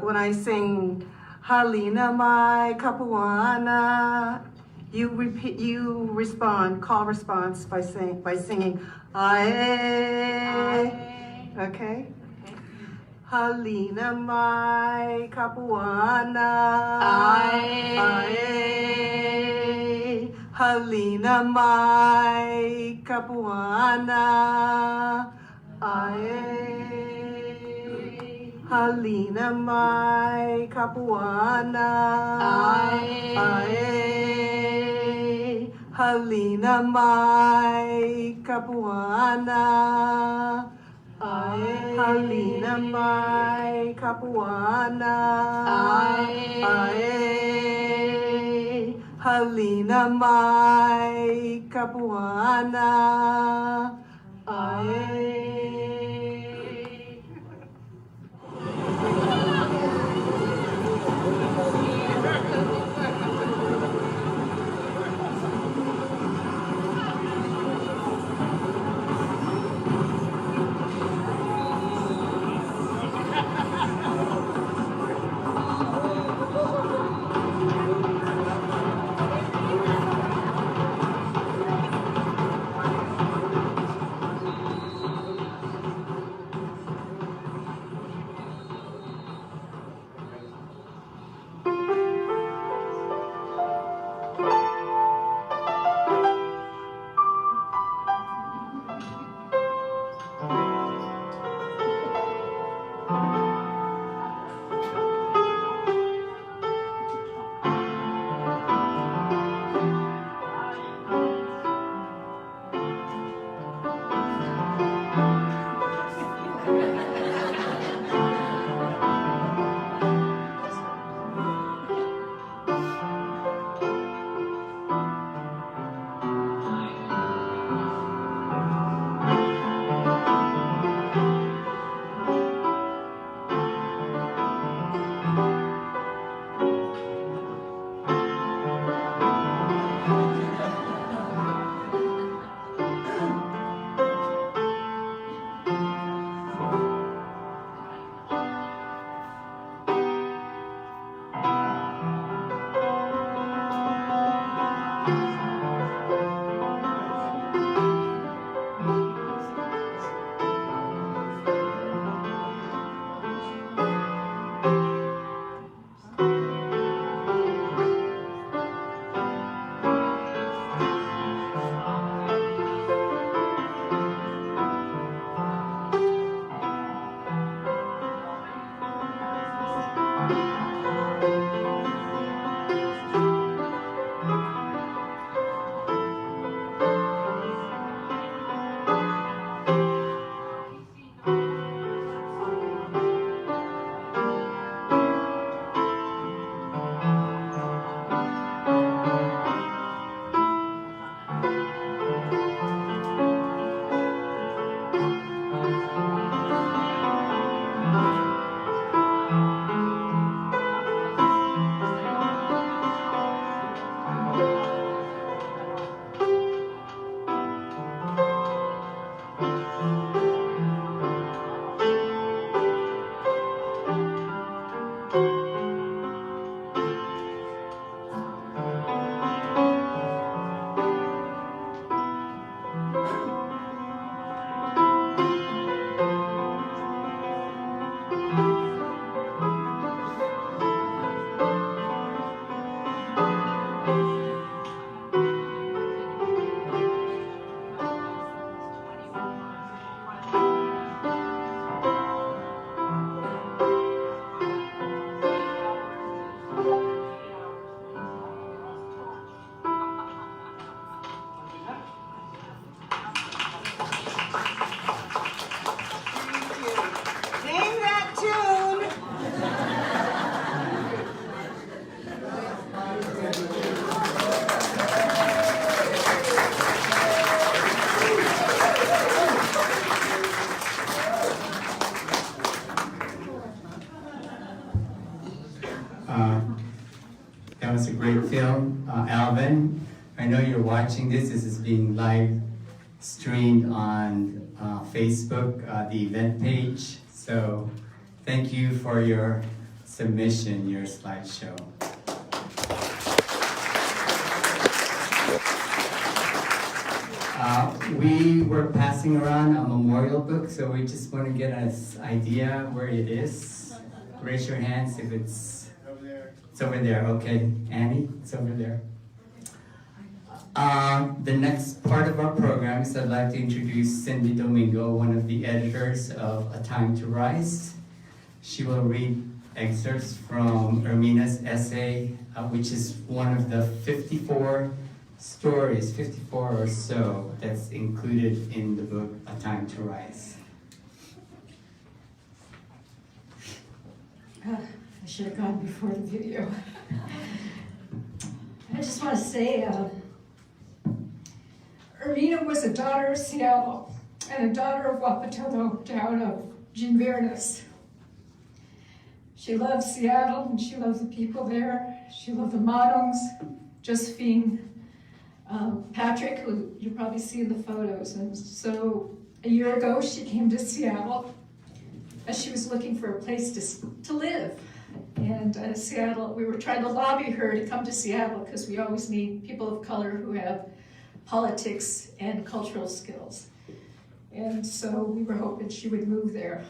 When I sing Halina Mai Kapuana, you respond, call response by singing IA, okay? Halina Mai Kapuana, Ae. Halina Mai Kapuana, Ae. Halina Mai Kapuana, Ae. Halina Mai Kapuana, Ae. Halina Mai Kapuana, Ae. Halina Mai Kapuana, Ae. watching this is being live streamed on Facebook, the event page. So thank you for your submission, your slideshow. We were passing around a memorial book, so we just want to get an idea where it is. Raise your hands if it's Over there. It's over there. Okay, Annie, it's over there. The next part of our program is I'd like to introduce Cindy Domingo, one of the editors of A Time to Rise. She will read excerpts from Ermena's essay, which is one of the 54 stories, 54 or so, that's included in the book A Time to Rise. I should have gone before the video. I just want to say, Ermena was a daughter of Seattle and a daughter of Wapatono down of Inverness. She loved Seattle and she loved the people there. She loved the Manongs, Josephine, Patrick, who you probably see in the photos. And so a year ago, she came to Seattle as she was looking for a place to live. And Seattle, we were trying to lobby her to come to Seattle because we always need people of color who have politics and cultural skills. And so we were hoping she would move there.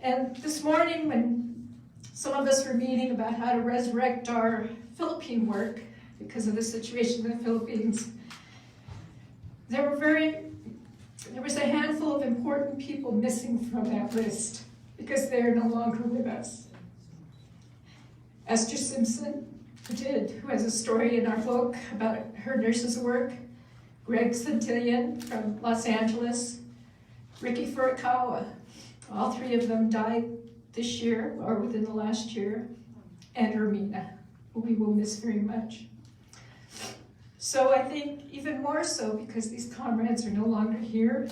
And this morning, when some of us were meeting about how to resurrect our Philippine work because of the situation in the Philippines, there was a handful of important people missing from that list because they're no longer with us. Esther Simpson, who has a story in our book about her nurse's work, Greg Santillan from Los Angeles, Ricky Furukawa. All three of them died this year or within the last year, and Ermena, who we will miss very much. So I think even more so because these comrades are no longer here,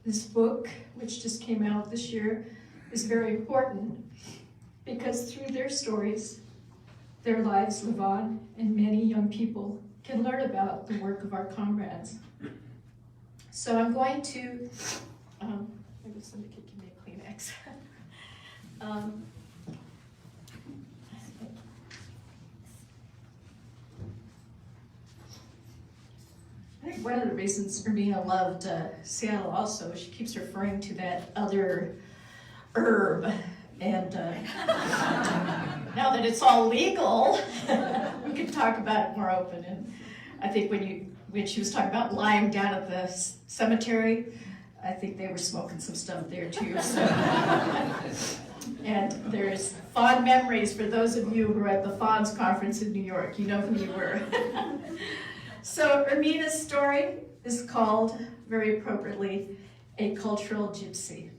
this book, which just came out this year, is very important because through their stories, their lives live on, and many young people can learn about the work of our comrades. So I'm going to, maybe somebody could give me a Kleenex. I think one of the reasons Ermena loved Seattle also, she keeps referring to that other herb. And now that it's all legal, we can talk about it more open. And I think when she was talking about lime down at the cemetery, I think they were smoking some stuff there too. So. And there's fond memories for those of you who were at the FONS conference in New York. You know who you were. So Ermena's story is called, very appropriately, A Cultural Gypsy.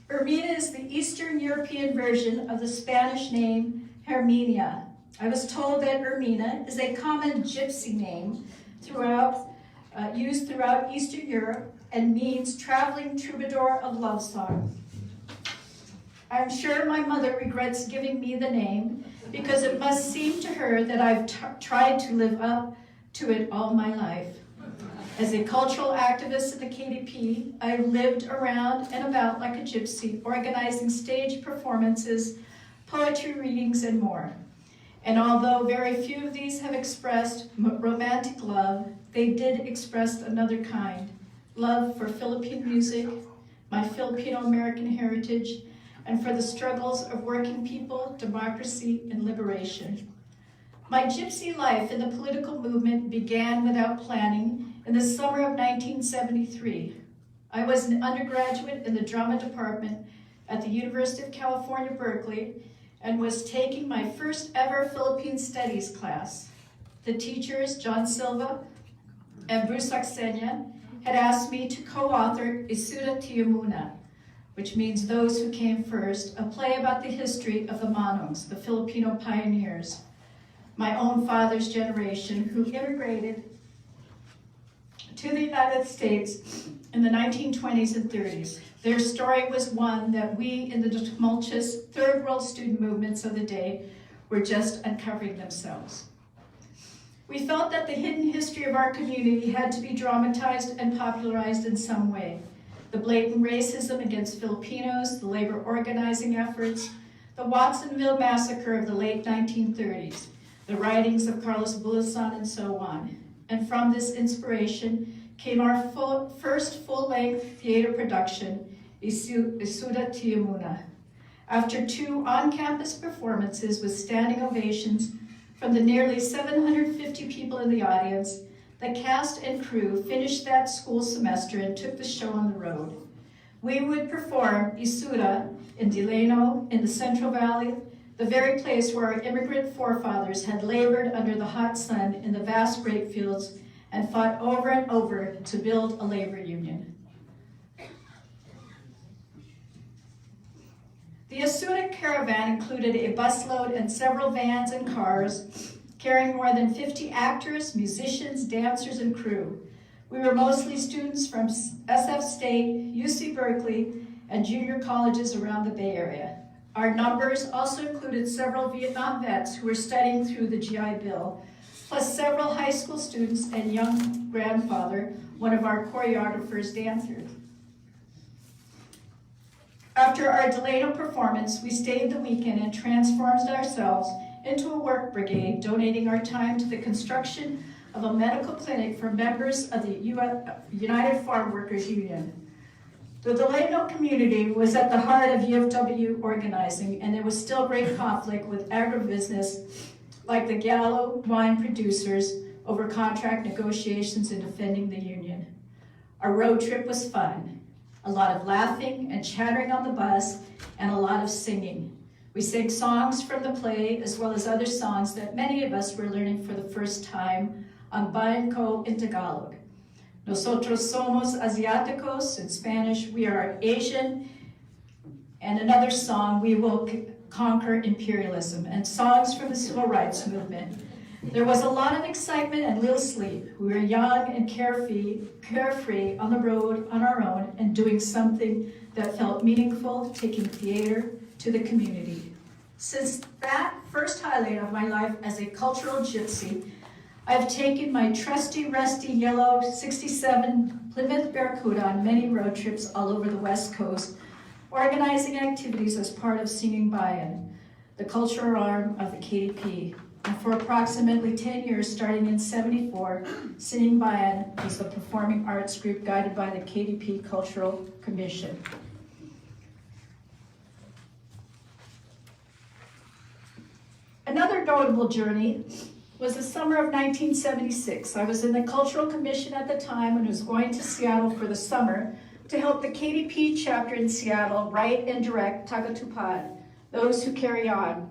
Ermena is the Eastern European version of the Spanish name Herminia. I was told that Ermena is a common gypsy name used throughout Eastern Europe and means traveling troubadour of love song. I'm sure my mother regrets giving me the name because it must seem to her that I've tried to live up to it all my life. As a cultural activist in the KDP, I lived around and about like a gypsy, organizing stage performances, poetry readings, and more. And although very few of these have expressed romantic love, they did express another kind, love for Philippine music, my Filipino American heritage, and for the struggles of working people, democracy, and liberation. My gypsy life in the political movement began without planning in the summer of 1973. I was an undergraduate in the drama department at the University of California, Berkeley, and was taking my first ever Philippine Studies class. The teachers, John Silva and Bruce Oxenia, had asked me to co-author Isuda Tiamuna, which means those who came first, a play about the history of the Manongs, the Filipino pioneers, my own father's generation, who immigrated to the United States in the 1920s and 30s. Their story was one that we in the tumultuous third world student movements of the day were just uncovering themselves. We felt that the hidden history of our community had to be dramatized and popularized in some way. The blatant racism against Filipinos, the labor organizing efforts, the Watsonville massacre of the late 1930s, the writings of Carlos Bulosan, and so on. And from this inspiration came our first full-length theater production, Isuda Tiyamuna. After 2 on-campus performances with standing ovations from the nearly 750 people in the audience, the cast and crew finished that school semester and took the show on the road. We would perform Isuda in Delano, in the Central Valley, the very place where our immigrant forefathers had labored under the hot sun in the vast grape fields and fought over and over to build a labor union. The Isuda caravan included a busload and several vans and cars carrying more than 50 actors, musicians, dancers, and crew. We were mostly students from SF State, UC Berkeley, and junior colleges around the Bay Area. Our numbers also included several Vietnam vets who were studying through the GI Bill, plus several high school students and young grandfather, one of our choreographers, dancers. After our Delano performance, we stayed the weekend and transformed ourselves into a work brigade, donating our time to the construction of a medical clinic for members of the United Farm Workers Union. The Delano community was at the heart of UFW organizing, and there was still great conflict with agribusiness like the Gallo wine producers over contract negotiations and defending the union. Our road trip was fun. A lot of laughing and chattering on the bus, and a lot of singing. We sang songs from the play, as well as other songs that many of us were learning for the first time on Bayan Co in Tagalog. Nosotros somos asiáticos, in Spanish, we are Asian, and another song, We Will Conquer Imperialism, and songs from the Civil Rights Movement. There was a lot of excitement and little sleep. We were young and carefree on the road on our own and doing something that felt meaningful, taking theater to the community. Since that first highlight of my life as a cultural gypsy, I've taken my trusty, rusty, yellow 67 Plymouth Barracuda on many road trips all over the West Coast, organizing activities as part of Sinang Bayan, the cultural arm of the KDP. And for approximately 10 years, starting in '74, Sinang Bayan was the performing arts group guided by the KDP Cultural Commission. Another notable journey was the summer of 1976. I was in the Cultural Commission at the time and was going to Seattle for the summer to help the KDP chapter in Seattle write and direct Tagatupad, Those Who Carry On.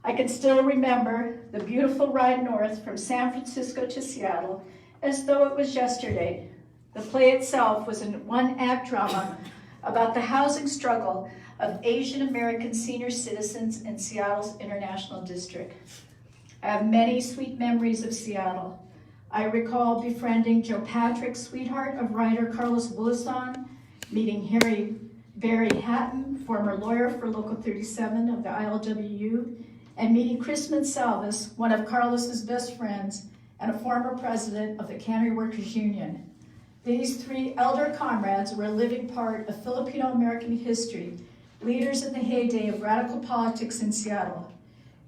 I can still remember the beautiful ride north from San Francisco to Seattle as though it was yesterday. The play itself was a one-act drama about the housing struggle of Asian American senior citizens in Seattle's International District. I have many sweet memories of Seattle. I recall befriending Joe Patrick, sweetheart of writer Carlos Bulosan, meeting Barry Hatton, former lawyer for Local 37 of the ILWU, and meeting Chris Mansalvis, one of Carlos's best friends and a former president of the Cannery Workers Union. These 3 elder comrades were a living part of Filipino American history, leaders in the heyday of radical politics in Seattle.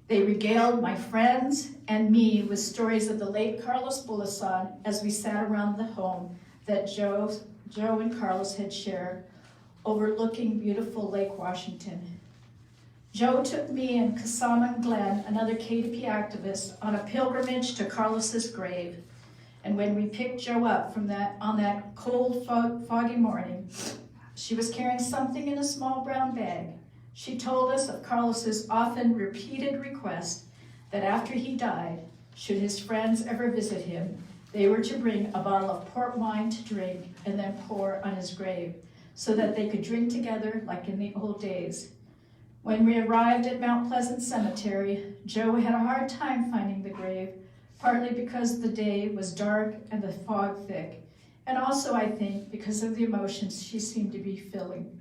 They regaled my friends and me with stories of the late Carlos Bulosan as we sat around the home that Joe and Carlos had shared, overlooking beautiful Lake Washington. Joe took me and Kasaman Glenn, another KDP activist, on a pilgrimage to Carlos's grave. And when we picked Joe up on that cold, foggy morning, she was carrying something in a small brown bag. She told us of Carlos's often repeated request that after he died, should his friends ever visit him, they were to bring a bottle of port wine to drink and then pour on his grave, so that they could drink together like in the old days. When we arrived at Mount Pleasant Cemetery, Joe had a hard time finding the grave, partly because the day was dark and the fog thick, and also, I think, because of the emotions she seemed to be feeling.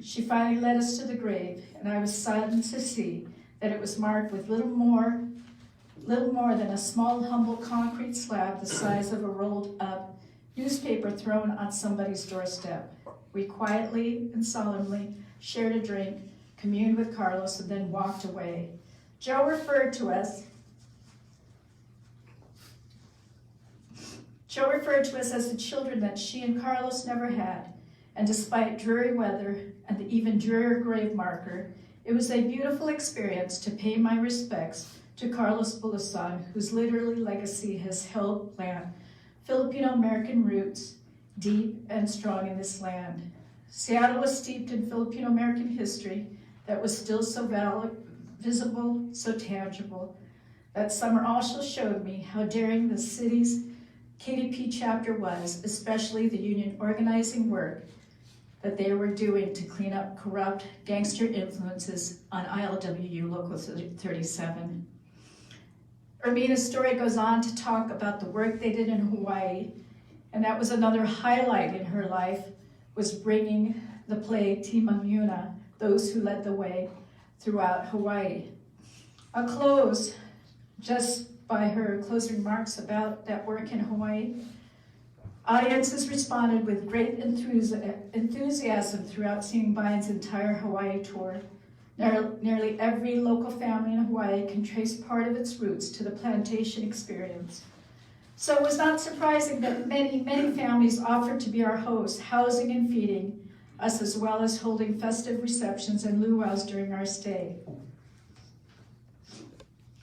She finally led us to the grave, and I was saddened to see that it was marked with little more little more than a small, humble concrete slab the size of a rolled up newspaper thrown on somebody's doorstep. We quietly and solemnly shared a drink, communed with Carlos, and then walked away. Joe referred to us as the children that she and Carlos never had, and despite dreary weather and the even drearier grave marker, it was a beautiful experience to pay my respects to Carlos Bulasan, whose literary legacy has helped plant Filipino American roots deep and strong in this land. Seattle was steeped in Filipino American history that was still so visible, so tangible. That summer also showed me how daring the city's KDP chapter was, especially the union organizing work that they were doing to clean up corrupt gangster influences on ILWU Local 37. Ermena's story goes on to talk about the work they did in Hawaii, and that was another highlight in her life, was bringing the play Timamuna, Those Who Led the Way, throughout Hawaii. I'll close just by her closing remarks about that work in Hawaii. Audiences responded with great enthusiasm throughout Sinang Bayan's entire Hawaii tour. Nearly every local family in Hawaii can trace part of its roots to the plantation experience. So it was not surprising that many families offered to be our hosts, housing and feeding us, as well as holding festive receptions and luau's during our stay.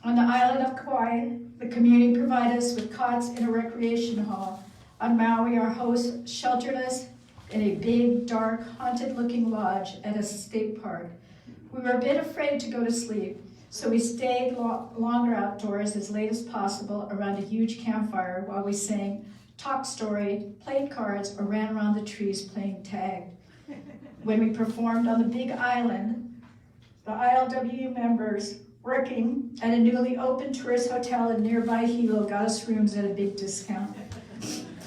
On the island of Kauai, the community provided us with cots in a recreation hall. On Maui, our hosts sheltered us in a big, dark, haunted-looking lodge at a state park. We were a bit afraid to go to sleep, so we stayed longer outdoors as late as possible around a huge campfire while we sang talk story, played cards, or ran around the trees playing tag. When we performed on the Big Island, the ILWU members working at a newly opened tourist hotel in nearby Hilo got us rooms at a big discount.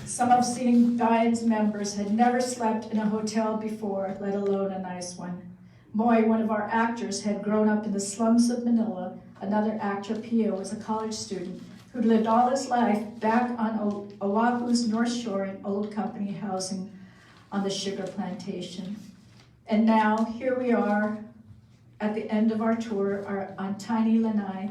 Some of Sinang Bayan's members had never slept in a hotel before, let alone a nice one. Moy, one of our actors, had grown up in the slums of Manila. Another actor, Pio, was a college student who'd lived all his life back on Oahu's North Shore in old company housing on the sugar plantation. And now, here we are at the end of our tour on tiny lanai,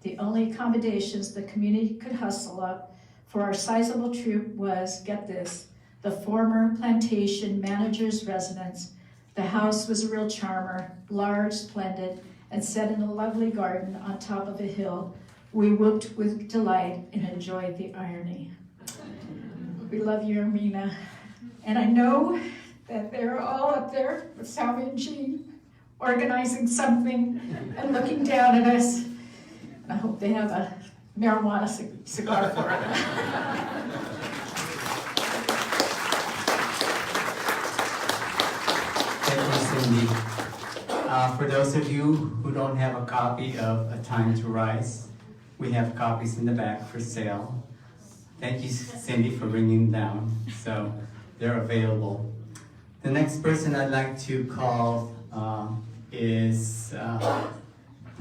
the only accommodations the community could hustle up for our sizable troop was, get this, the former plantation manager's residence. The house was a real charmer, large, splendid, and set in a lovely garden on top of a hill. We whooped with delight and enjoyed the irony. We love you, Ermena. And I know that they're all up there with Salvi and Jean organizing something and looking down at us. And I hope they have a marijuana cigar for it. Thank you, Cindy. For those of you who don't have a copy of A Time to Rise, we have copies in the back for sale. Thank you, Cindy, for bringing them down. So they're available. The next person I'd like to call is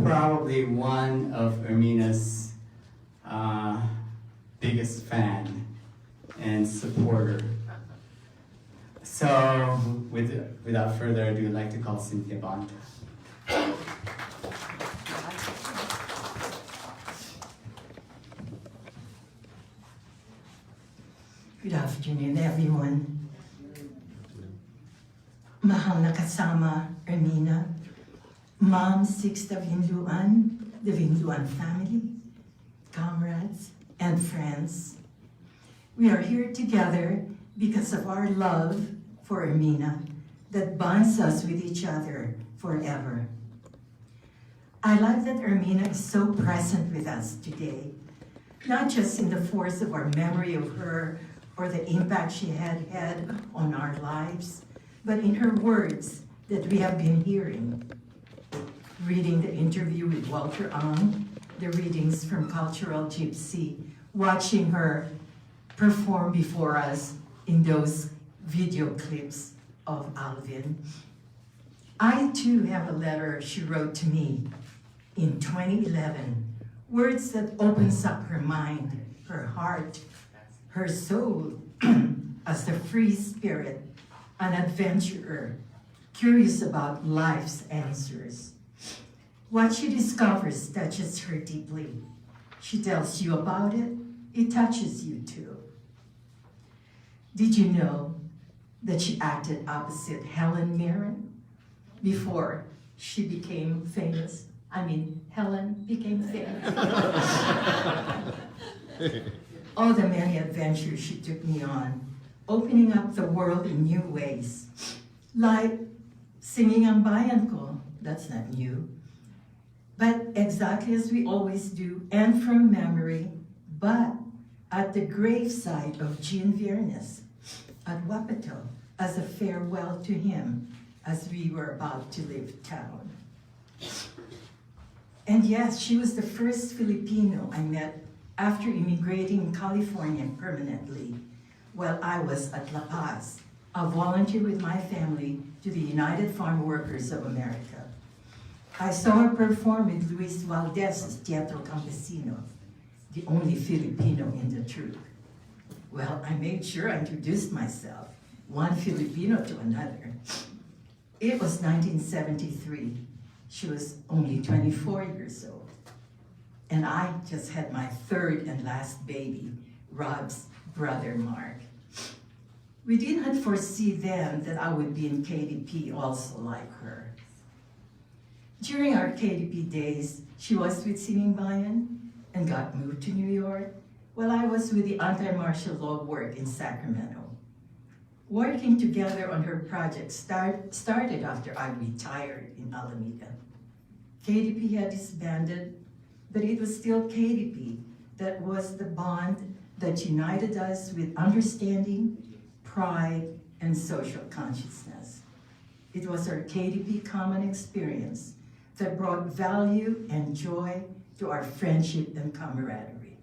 probably one of Ermena's biggest fan and supporter. So, without further ado, I'd like to call Cynthia Banta. Good afternoon, everyone. Mahal na kasama, Ermena, Mom Sixta Vinluan, the Vinluan family, comrades, and friends. We are here together because of our love for Ermena that binds us with each other forever. I like that Ermena is so present with us today, not just in the force of our memory of her or the impact she had had on our lives, but in her words that we have been hearing. Reading the interview with Walter Ang, the readings from Cultural Gypsy, watching her perform before us in those video clips of Alvin. I too have a letter she wrote to me in 2011 Words that opens up her mind, her heart, her soul, as the free spirit, an adventurer, curious about life's answers. What she discovers touches her deeply. She tells you about it, it touches you too. Did you know that she acted opposite Helen Mirren before she became famous? I mean, Helen became famous. All the many adventures she took me on, opening up the world in new ways. Like Sinang Bayan ko, that's not new. But exactly as we always do, and from memory, but at the graveside of Jean Viernes at Wapato as a farewell to him as we were about to leave town. And yes, she was the first Filipino I met after immigrating in California permanently while I was at La Paz, a volunteer with my family to the United Farm Workers of America. I saw her perform with Luis Valdez's Teatro Campesino, the only Filipino in the troupe. Well, I made sure I introduced myself, one Filipino to another. It was 1973. She was only 24 years old. And I just had my third and last baby, Rob's brother, Mark. We did not foresee then that I would be in KDP also like her. During our KDP days, she was with Sinang Bayan and got moved to New York, while I was with the anti-martial law work in Sacramento. Working together on her project started after I retired in Alameda. KDP had disbanded, but it was still KDP that was the bond that united us with understanding, pride, and social consciousness. It was our KDP common experience that brought value and joy to our friendship and camaraderie.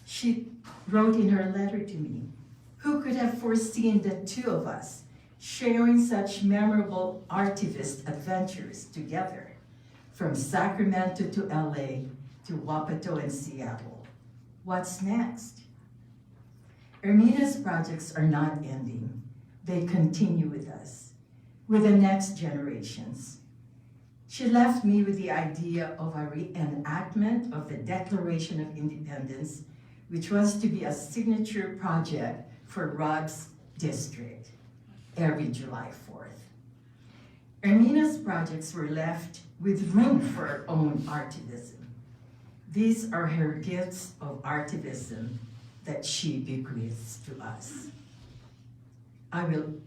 She wrote in her letter to me, "Who could have foreseen the two of us sharing such memorable artivist adventures together, from Sacramento to LA to Wapato and Seattle? What's next?" Ermena's projects are not ending. They continue with us, with the next generations. She left me with the idea of a reenactment of the Declaration of Independence, which was to be a signature project for Rob's district every July 4th. Ermena's projects were left with room for her own artivism. These are her gifts of artivism that she bequeaths to us. I will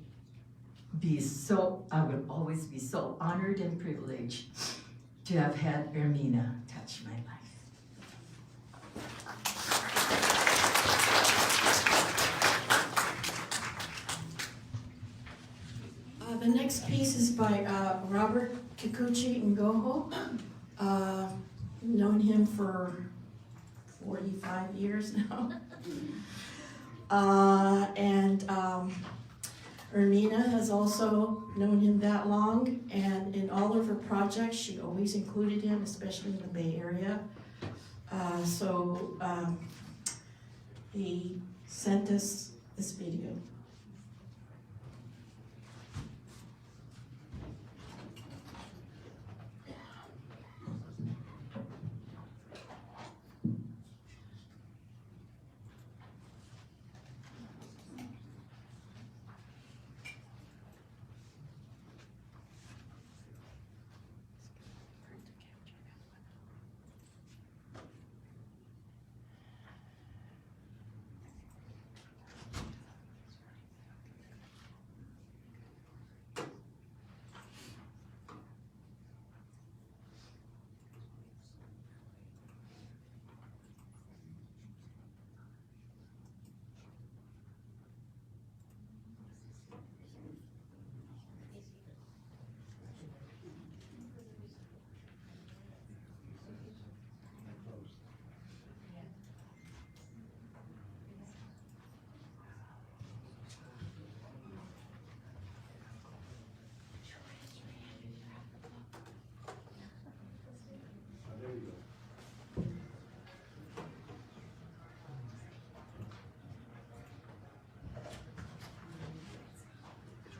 always be so honored and privileged to have had Ermena touch my life. The next piece is by Robert Kikuchi Ngoho. Known him for 45 years now. Ermena has also known him that long, and in all of her projects, she always included him, especially in the Bay Area. He sent us this video.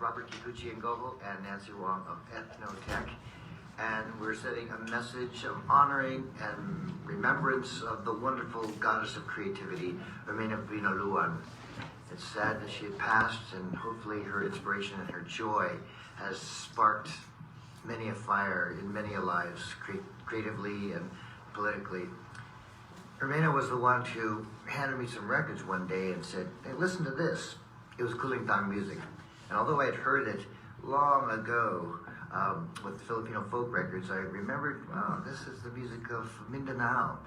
Robert Kikuchi and Gogo and Nancy Wong of Ethnotech. And we're setting a message of honoring and remembrance of the wonderful goddess of creativity, Ermena Vinluan. It's sad that she had passed, and hopefully her inspiration and her joy has sparked many a fire in many a lives, creatively and politically. Ermena was the one who handed me some records one day and said, "Hey, listen to this." It was Kulintang music. And although I had heard it long ago with Filipino folk records, I remembered, wow, this is the music of Mindanao.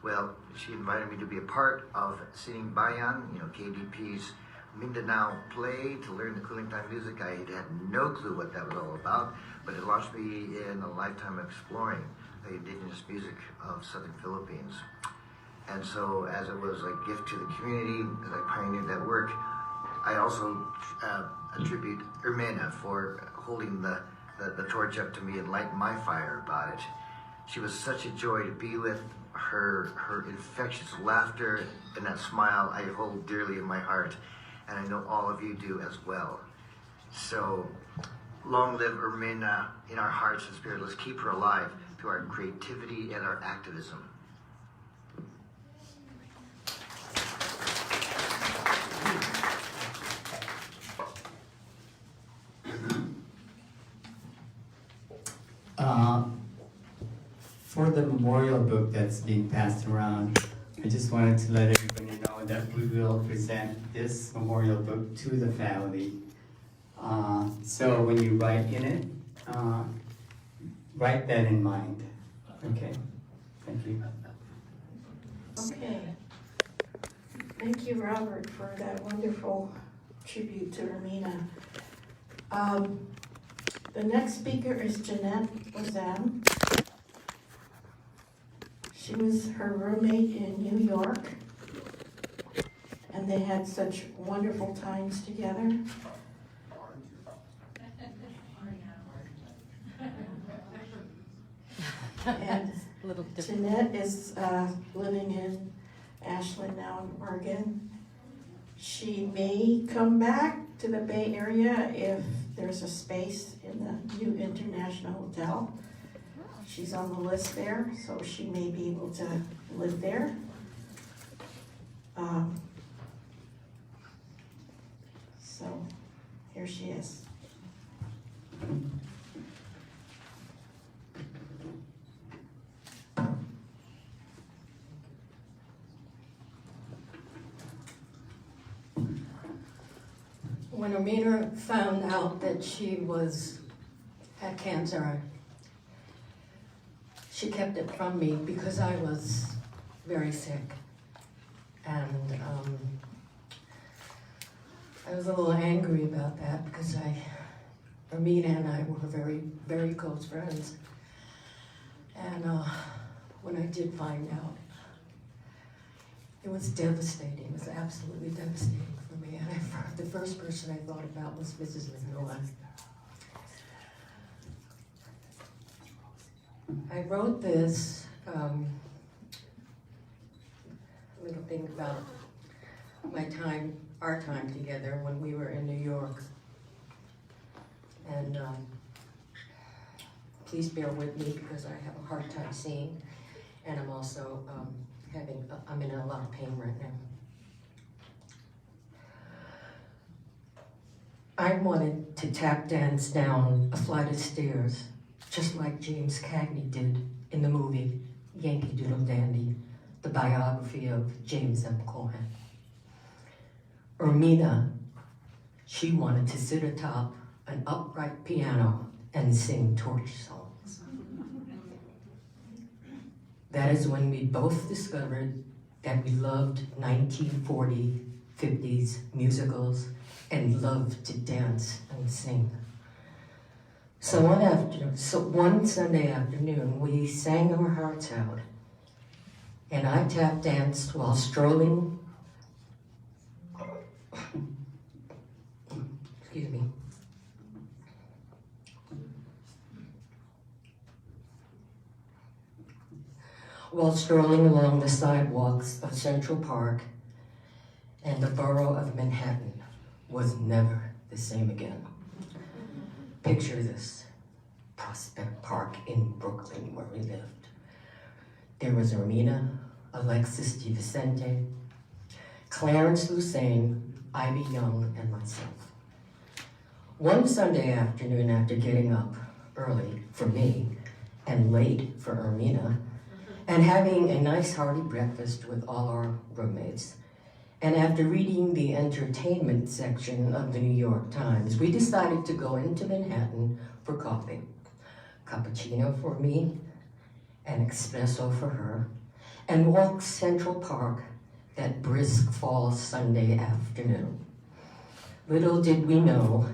Well, she invited me to be a part of Sinang Bayan, KDP's Mindanao play to learn the Kulintang music. I had no clue what that was all about, but it launched me in a lifetime of exploring the indigenous music of Southern Philippines. And so, as it was a gift to the community, as I pioneered that work, I also attribute Ermena for holding the torch up to me and light my fire about it. She was such a joy to be with. Her infectious laughter and that smile I hold dearly in my heart, and I know all of you do as well. So, long live Ermena in our hearts and spirit. Let's keep her alive through our creativity and our activism. For the memorial book that's being passed around, I just wanted to let everybody know that we will present this memorial book to the family. So when you write in it, write that in mind. Okay, thank you. Okay. Thank you, Robert, for that wonderful tribute to Ermena. The next speaker is Jeanette Wazam. She was her roommate in New York, and they had such wonderful times together. And Jeanette is living in Ashland now in Oregon. She may come back to the Bay Area if there's a space in the new International Hotel. She's on the list there, so she may be able to live there. So here she is. When Ermena found out that she had cancer, she kept it from me because I was very sick. And I was a little angry about that because Ermena and I were very, very close friends. And when I did find out, it was devastating. It was absolutely devastating for me. And the first person I thought about was Mrs. Vinluan. I wrote this little thing about our time together when we were in New York. And please bear with me because I have a hard time seeing, and I'm also I'm in a lot of pain right now. I wanted to tap dance down a flight of stairs, just like James Cagney did in the movie Yankee Doodle Dandy, the biography of James M. Cohen. Ermena, she wanted to sit atop an upright piano and sing torch songs. That is when we both discovered that we loved 1940s, 50s musicals and loved to dance and sing. So one Sunday afternoon, we sang our hearts out, and I tap danced while strolling, excuse me, while strolling along the sidewalks of Central Park, and the borough of Manhattan was never the same again. Picture this, Prospect Park in Brooklyn where we lived. There was Ermena, Alexis DeVicente, Clarence Lusain, Ivy Young, and myself. One Sunday afternoon after getting up early for me and late for Ermena, and having a nice hearty breakfast with all our roommates, and after reading the entertainment section of the New York Times, we decided to go into Manhattan for coffee. Cappuccino for me, an espresso for her, and walk Central Park that brisk fall Sunday afternoon. Little did we know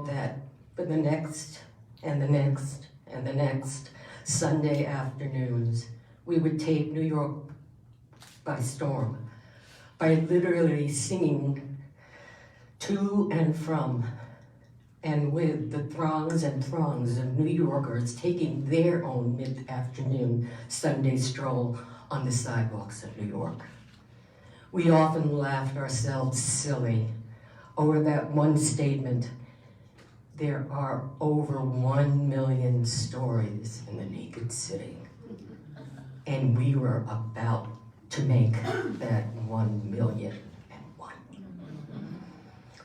that for the next and the next and the next Sunday afternoons, we would take New York by storm, by literally singing to and from, and with the throngs and throngs of New Yorkers taking their own mid-afternoon Sunday stroll on the sidewalks of New York. We often laughed ourselves silly over that one statement, there are over 1 million stories in the naked city. And we were about to make that 1,000,001.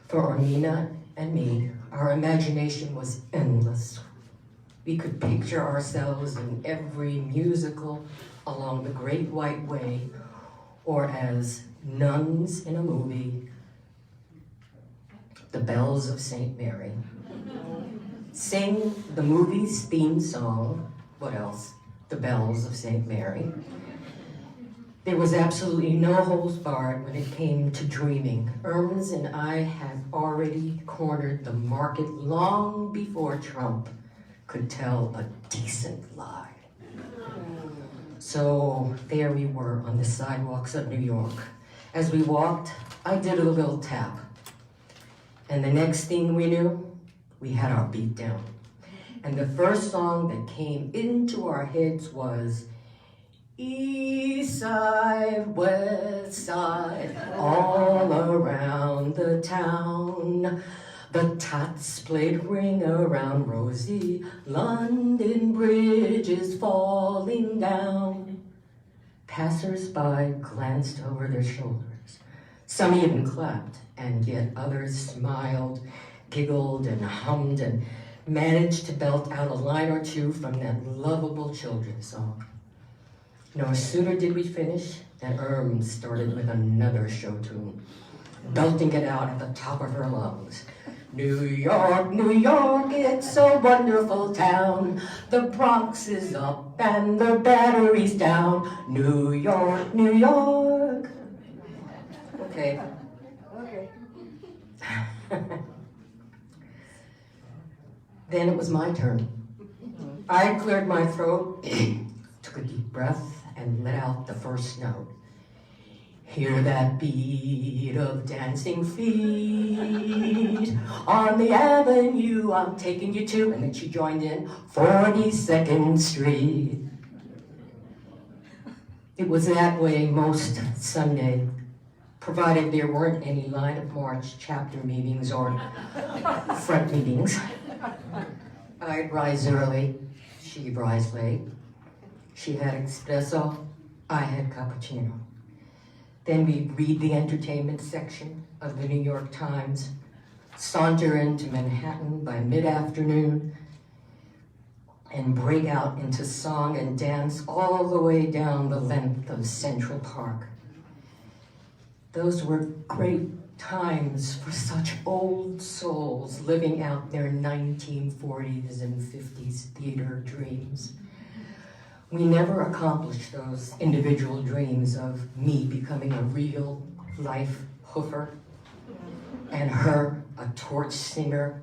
For Ermena and me, our imagination was endless. We could picture ourselves in every musical along the Great White Way, or as nuns in a movie, The Bells of St. Mary. Sing the movie's theme song, what else? The Bells of St. Mary. There was absolutely no holds barred when it came to dreaming. Erms and I had already cornered the market long before Trump could tell a decent lie. So there we were on the sidewalks of New York. As we walked, I did a little tap. And the next thing we knew, we had our beat down. And the first song that came into our heads was East Side, West Side, all around the town. The tots played Ring Around Rosie, London Bridge is falling down. Passers-by glanced over their shoulders. Some even clapped, and yet others smiled, giggled, and hummed, and managed to belt out a line or two from that lovable children's song. No sooner did we finish than Erm started with another show tune, belting it out at the top of her lungs. New York, New York, it's a wonderful town. The Bronx is up and the Battery's down. New York, New York. Okay. Then it was my turn. I cleared my throat, took a deep breath, and let out the first note. Hear that beat of dancing feet on the avenue I'm taking you to. And then she joined in, 42nd Street. It was that way most Sunday, provided there weren't any line of march chapter meetings or front meetings. I'd rise early, she'd rise late. She had espresso, I had cappuccino. Then we'd read the entertainment section of the New York Times, saunter into Manhattan by mid-afternoon, and break out into song and dance all the way down the length of Central Park. Those were great times for such old souls living out their 1940s and 50s theater dreams. We never accomplished those individual dreams of me becoming a real life hoofer and her a torch singer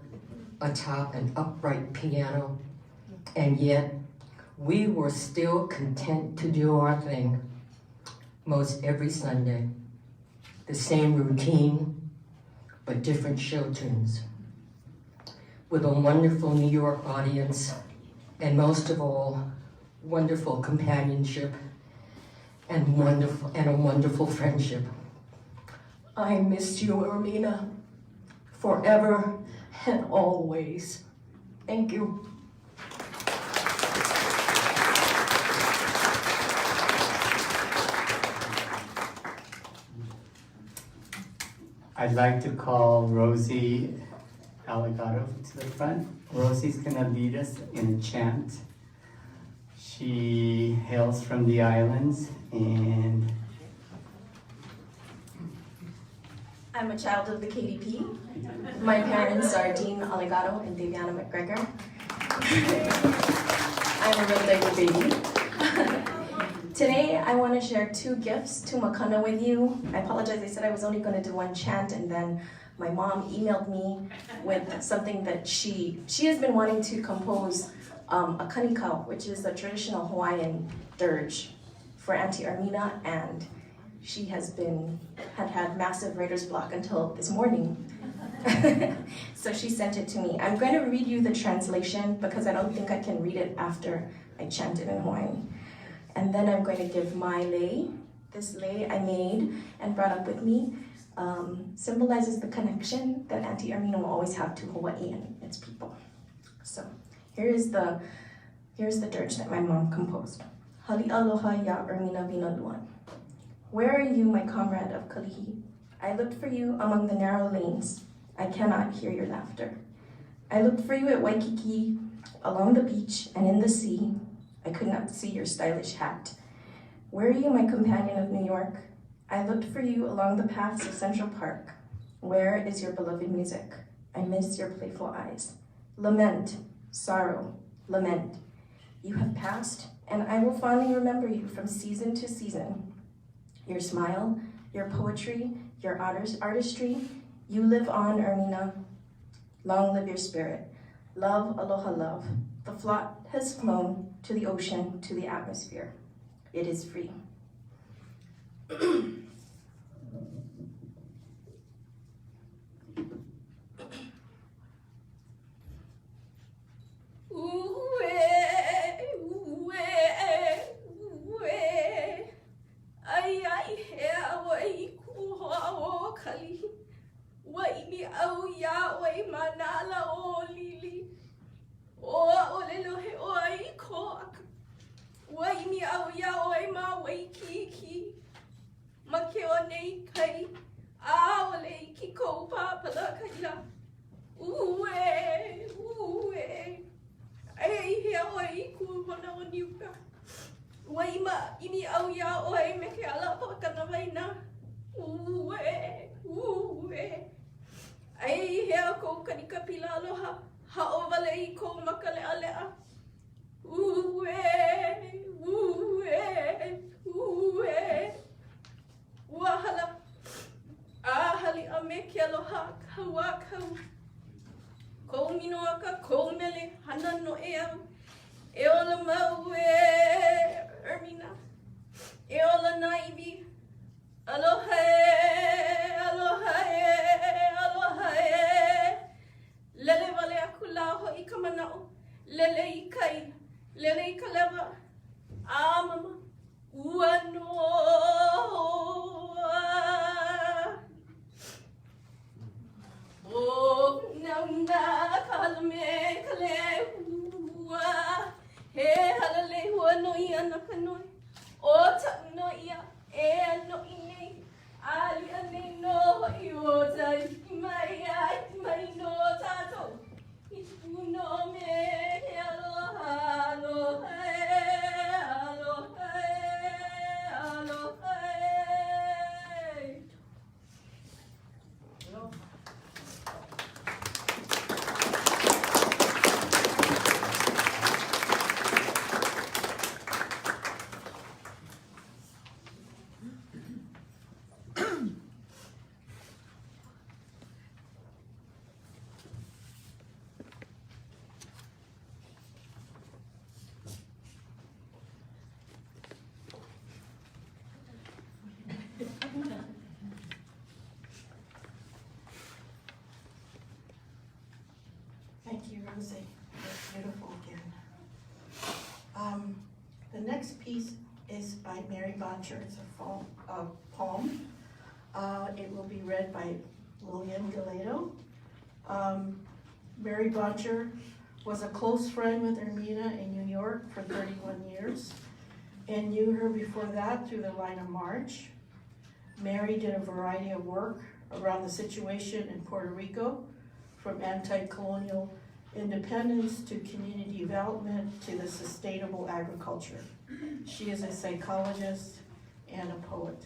atop an upright piano. And yet we were still content to do our thing most every Sunday. The same routine, but different show tunes. With a wonderful New York audience and most of all, wonderful companionship and a wonderful friendship. I miss you, Ermena, forever and always. Thank you. I'd like to call Rosie Allegado to the front. Rosie's gonna lead us in a chant. She hails from the islands and I'm a child of the KDP. My parents are Dean Allegado and Daviana McGregor. I'm a real baby. Today, I want to share 2 gifts to Makana with you. I apologize, I said I was only going to do 1 chant, and then my mom emailed me with something that she has been wanting to compose a kanikau, which is a traditional Hawaiian dirge for Auntie Ermena, and she had massive writer's block until this morning. So she sent it to me. I'm going to read you the translation because I don't think I can read it after I chant it in Hawaiian. And then I'm going to give my lei. This lei I made and brought up with me symbolizes the connection that Auntie Ermena will always have to Hawaii and its people. So here's the dirge that my mom composed. Hali aloha ya Ermena Vinluan. Where are you, my comrade of Kalihi? I looked for you among the narrow lanes. I cannot hear your laughter. I looked for you at Waikiki, along the beach, and in the sea. I could not see your stylish hat. Where are you, my companion of New York? I looked for you along the paths of Central Park. Where is your beloved music? I miss your playful eyes. Lament, sorrow, lament. You have passed, and I will fondly remember you from season to season. Your smile, your poetry, your artistry, you live on, Ermena. Long live your spirit. Love, aloha, love. The float has flown to the ocean, to the atmosphere. It is free. Thank you, Rosie. That's beautiful again. next piece is by Mary Boncher. It's a poem. It will be read by William Galedo. Mary Boncher was a close friend with Ermena in New York for 31 years and knew her before that through the line of march. Mary did a variety of work around the situation in Puerto Rico, from anti-colonial independence to community development to the sustainable agriculture. She is a psychologist and a poet.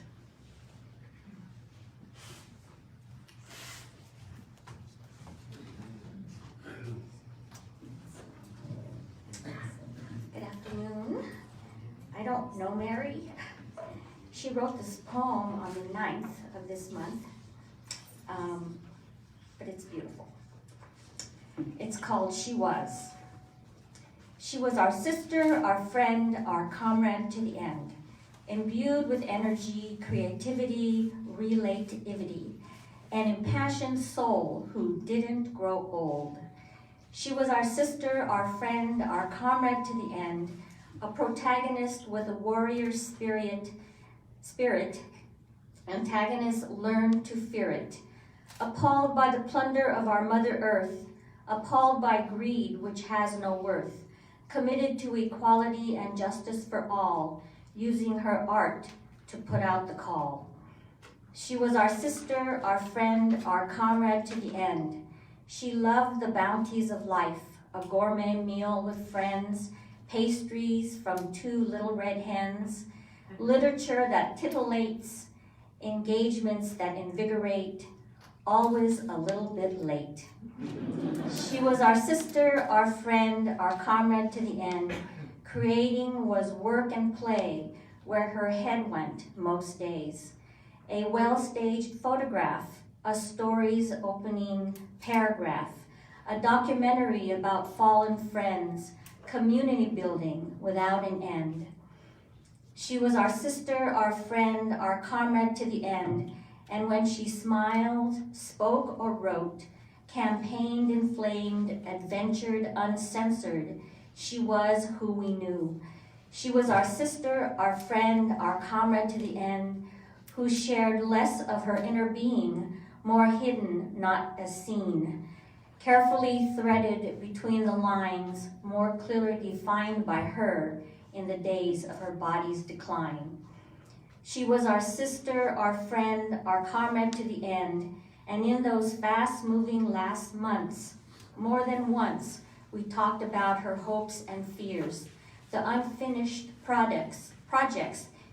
Good afternoon. I don't know Mary. She wrote this poem on the 9th of this month, but it's beautiful. It's called She Was. She was our sister, our friend, our comrade to the end, imbued with energy, creativity, relativity, an impassioned soul who didn't grow old. She was our sister, our friend, our comrade to the end, a protagonist with a warrior spirit, antagonists learned to fear it. Appalled by the plunder of our Mother Earth, appalled by greed which has no worth, committed to equality and justice for all, using her art to put out the call. She was our sister, our friend, our comrade to the end. She loved the bounties of life, a gourmet meal with friends, pastries from 2 little red hens, literature that titillates, engagements that invigorate, always a little bit late. She was our sister, our friend, our comrade to the end. Creating was work and play, where her head went most days. A well-staged photograph, a story's opening paragraph, a documentary about fallen friends, community building without an end. She was our sister, our friend, our comrade to the end, and when she smiled, spoke or wrote, campaigned, inflamed, adventured, uncensored, she was who we knew. She was our sister, our friend, our comrade to the end, who shared less of her inner being, more hidden, not as seen, carefully threaded between the lines, more clearly defined by her in the days of her body's decline. She was our sister, our friend, our comrade to the end, and in those fast-moving last months, more than once, we talked about her hopes and fears, the unfinished projects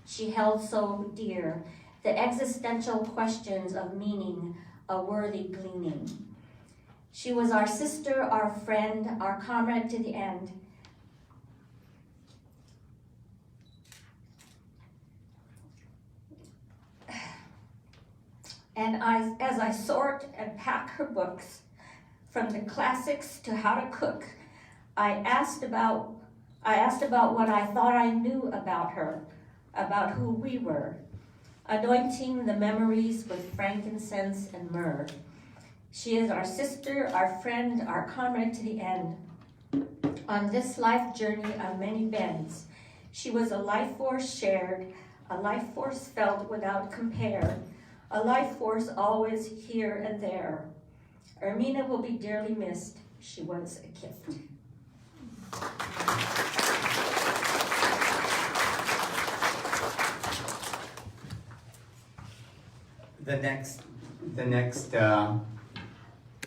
she held so dear, the existential questions of meaning, a worthy gleaning. She was our sister, our friend, our comrade to the end. And as I sort and pack her books, from the classics to how to cook, I asked about what I thought I knew about her, about who we were, anointing the memories with frankincense and myrrh. She is our sister, our friend, our comrade to the end. On this life journey of many bends, she was a life force shared, a life force felt without compare, a life force always here and there. Ermena will be dearly missed. She was a gift. The next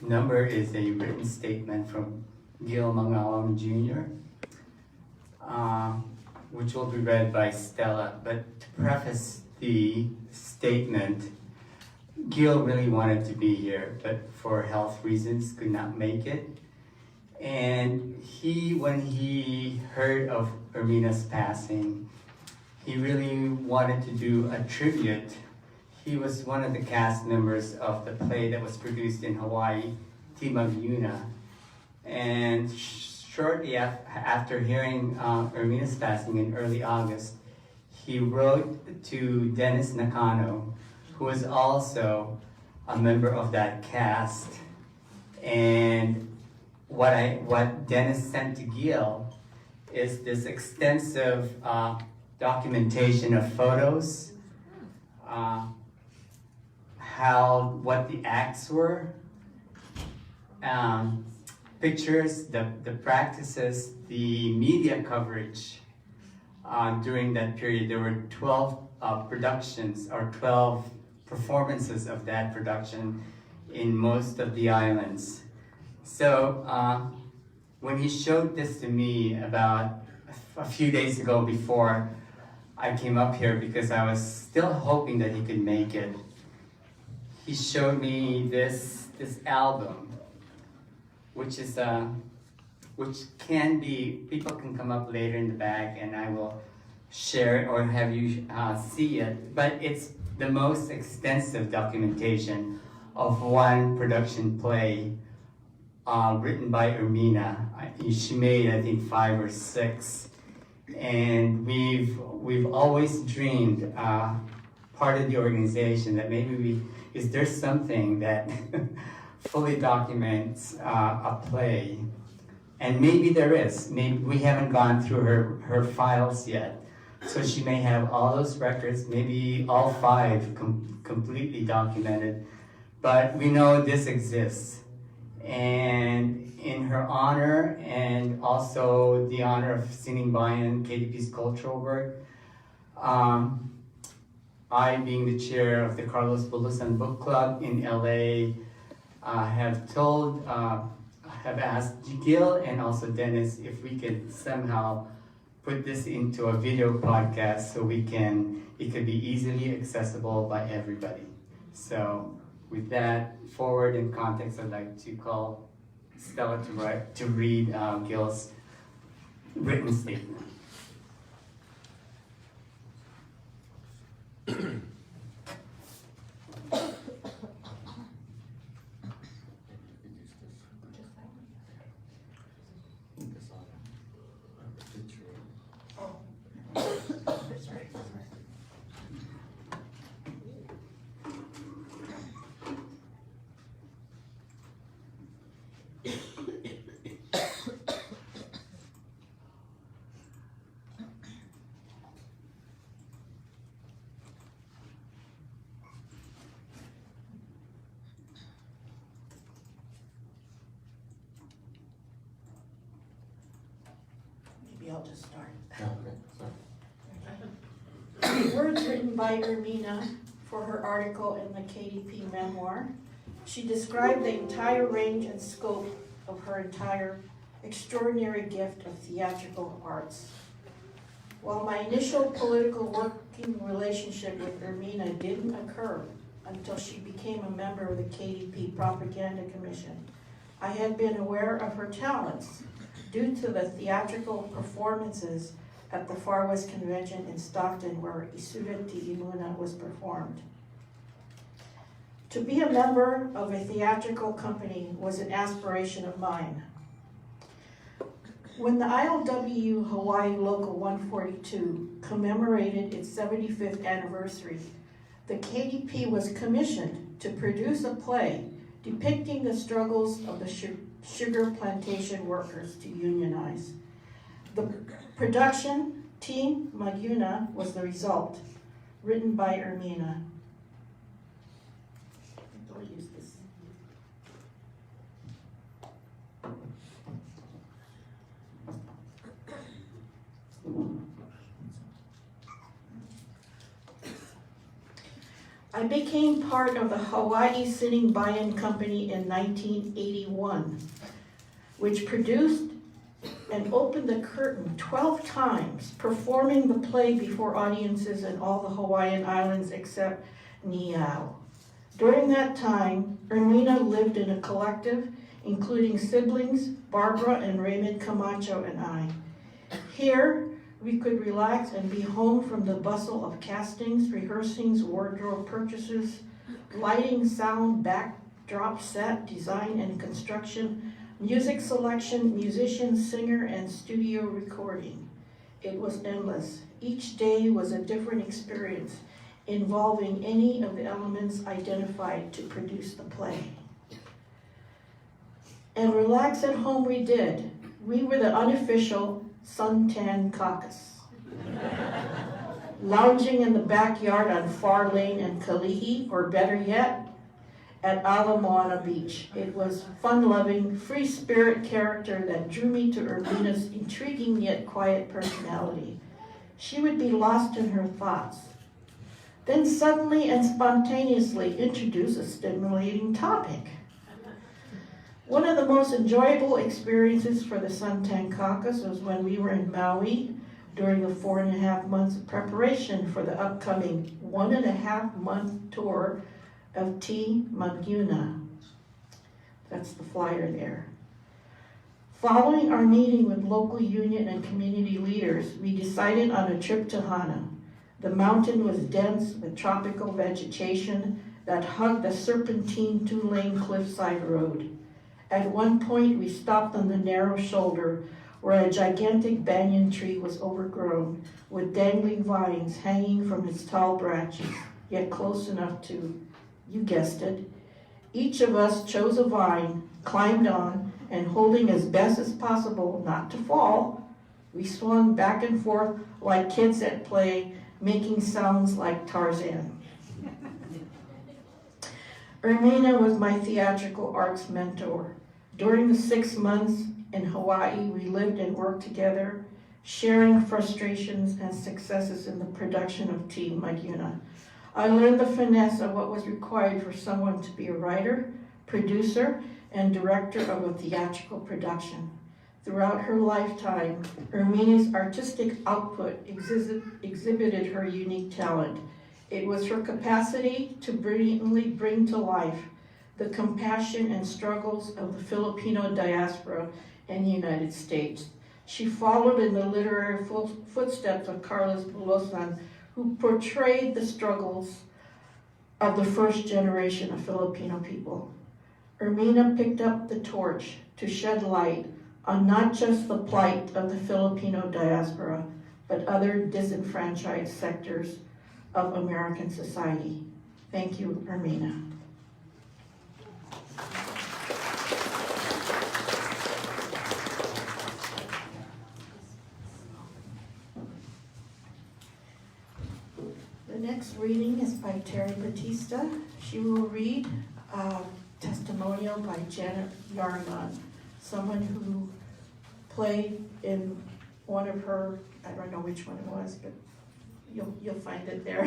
number is a written statement from Gil Mangalam Jr., which will be read by Stella. But to preface the statement, Gil really wanted to be here, but for health reasons could not make it. And when he heard of Ermena's passing, he really wanted to do a tribute. He was one of the cast members of the play that was produced in Hawaii, Timag Yuna. And shortly after hearing Ermena's passing in early August, he wrote to Dennis Nakano, who was also a member of that cast. And what Dennis sent to Gil is this extensive documentation of photos, what the acts were, pictures, the practices, the media coverage during that period. There were 12 productions or 12 performances of that production in most of the islands. So when he showed this to me about a few days ago before I came up here, because I was still hoping that he could make it, he showed me this album, which can be, people can come up later in the back and I will share it or have you see it, but it's the most extensive documentation of one production play written by Ermena. She made, I think, 5 or 6, and we've always dreamed, part of the organization, that maybe is there something that fully documents a play, and maybe there is. Maybe we haven't gone through her files yet, so she may have all those records, maybe all 5 completely documented, but we know this exists. And in her honor, and also the honor of Sinang Bayan, KDP's cultural work, I, being the chair of the Carlos Bulusan Book Club in LA, have asked Gil and also Dennis if we could somehow put this into a video podcast so it could be easily accessible by everybody. So with that forward in context, I'd like to call Stella to read Gil's written statement. I'll just start. Words written by Ermena for her article in the KDP memoir. She described the entire range and scope of her entire extraordinary gift of theatrical arts. While my initial political working relationship with Ermena didn't occur until she became a member of the KDP Propaganda Commission, I had been aware of her talents due to the theatrical performances at the Far West Convention in Stockton, where Isuda Tiimuna was performed. To be a member of a theatrical company was an aspiration of mine. When the ILW Hawaii Local 142 commemorated its 75th anniversary, the KDP was commissioned to produce a play depicting the struggles of the sugar plantation workers to unionize. The production team, Maguna, was the result, written by Ermena. I'll use this. I became part of the Hawaii Sinang Bayan Company in 1981, which produced and opened the curtain 12 times, performing the play before audiences in all the Hawaiian islands except Niue. During that time, Ermena lived in a collective, including siblings, Barbara and Raymond Camacho and I. Here, we could relax and be home from the bustle of castings, rehearsings, wardrobe purchases, lighting, sound, backdrop set, design and construction, music selection, musician, singer, and studio recording. It was endless. Each day was a different experience involving any of the elements identified to produce the play. And relax at home we did. We were the unofficial suntan caucus. Lounging in the backyard on Far Lane and Kalihi, or better yet, at Alameda Beach. It was fun-loving, free-spirit character that drew me to Ermena's intriguing yet quiet personality. She would be lost in her thoughts, then suddenly and spontaneously introduce a stimulating topic. One of the most enjoyable experiences for the Suntan Caucus was when we were in Maui during the 4.5 months of preparation for the upcoming 1.5-month tour of T. Maguna. That's the flyer there. Following our meeting with local union and community leaders, we decided on a trip to Hana. The mountain was dense with tropical vegetation that hugged a serpentine 2-lane cliffside road. At one point, we stopped on the narrow shoulder where a gigantic banyan tree was overgrown with dangling vines hanging from its tall branches, yet close enough to, you guessed it. Each of us chose a vine, climbed on, and holding as best as possible not to fall, we swung back and forth like kids at play, making sounds like Tarzan. Ermena was my theatrical arts mentor. During the 6 months in Hawaii, we lived and worked together, sharing frustrations and successes in the production of T. Maguna. I learned the finesse of what was required for someone to be a writer, producer, and director of a theatrical production. Throughout her lifetime, Ermena's artistic output exhibited her unique talent. It was her capacity to brilliantly bring to life the compassion and struggles of the Filipino diaspora in the United States. She followed in the literary footsteps of Carlos Bulosan, who portrayed the struggles of the first generation of Filipino people. Ermena picked up the torch to shed light on not just the plight of the Filipino diaspora, but other disenfranchised sectors of American society. Thank you, Ermena. The next reading is by Terry Batista. She will read a testimonial by Janet Yarnon, someone who played in one of her, I don't know which one it was, but you'll find it there,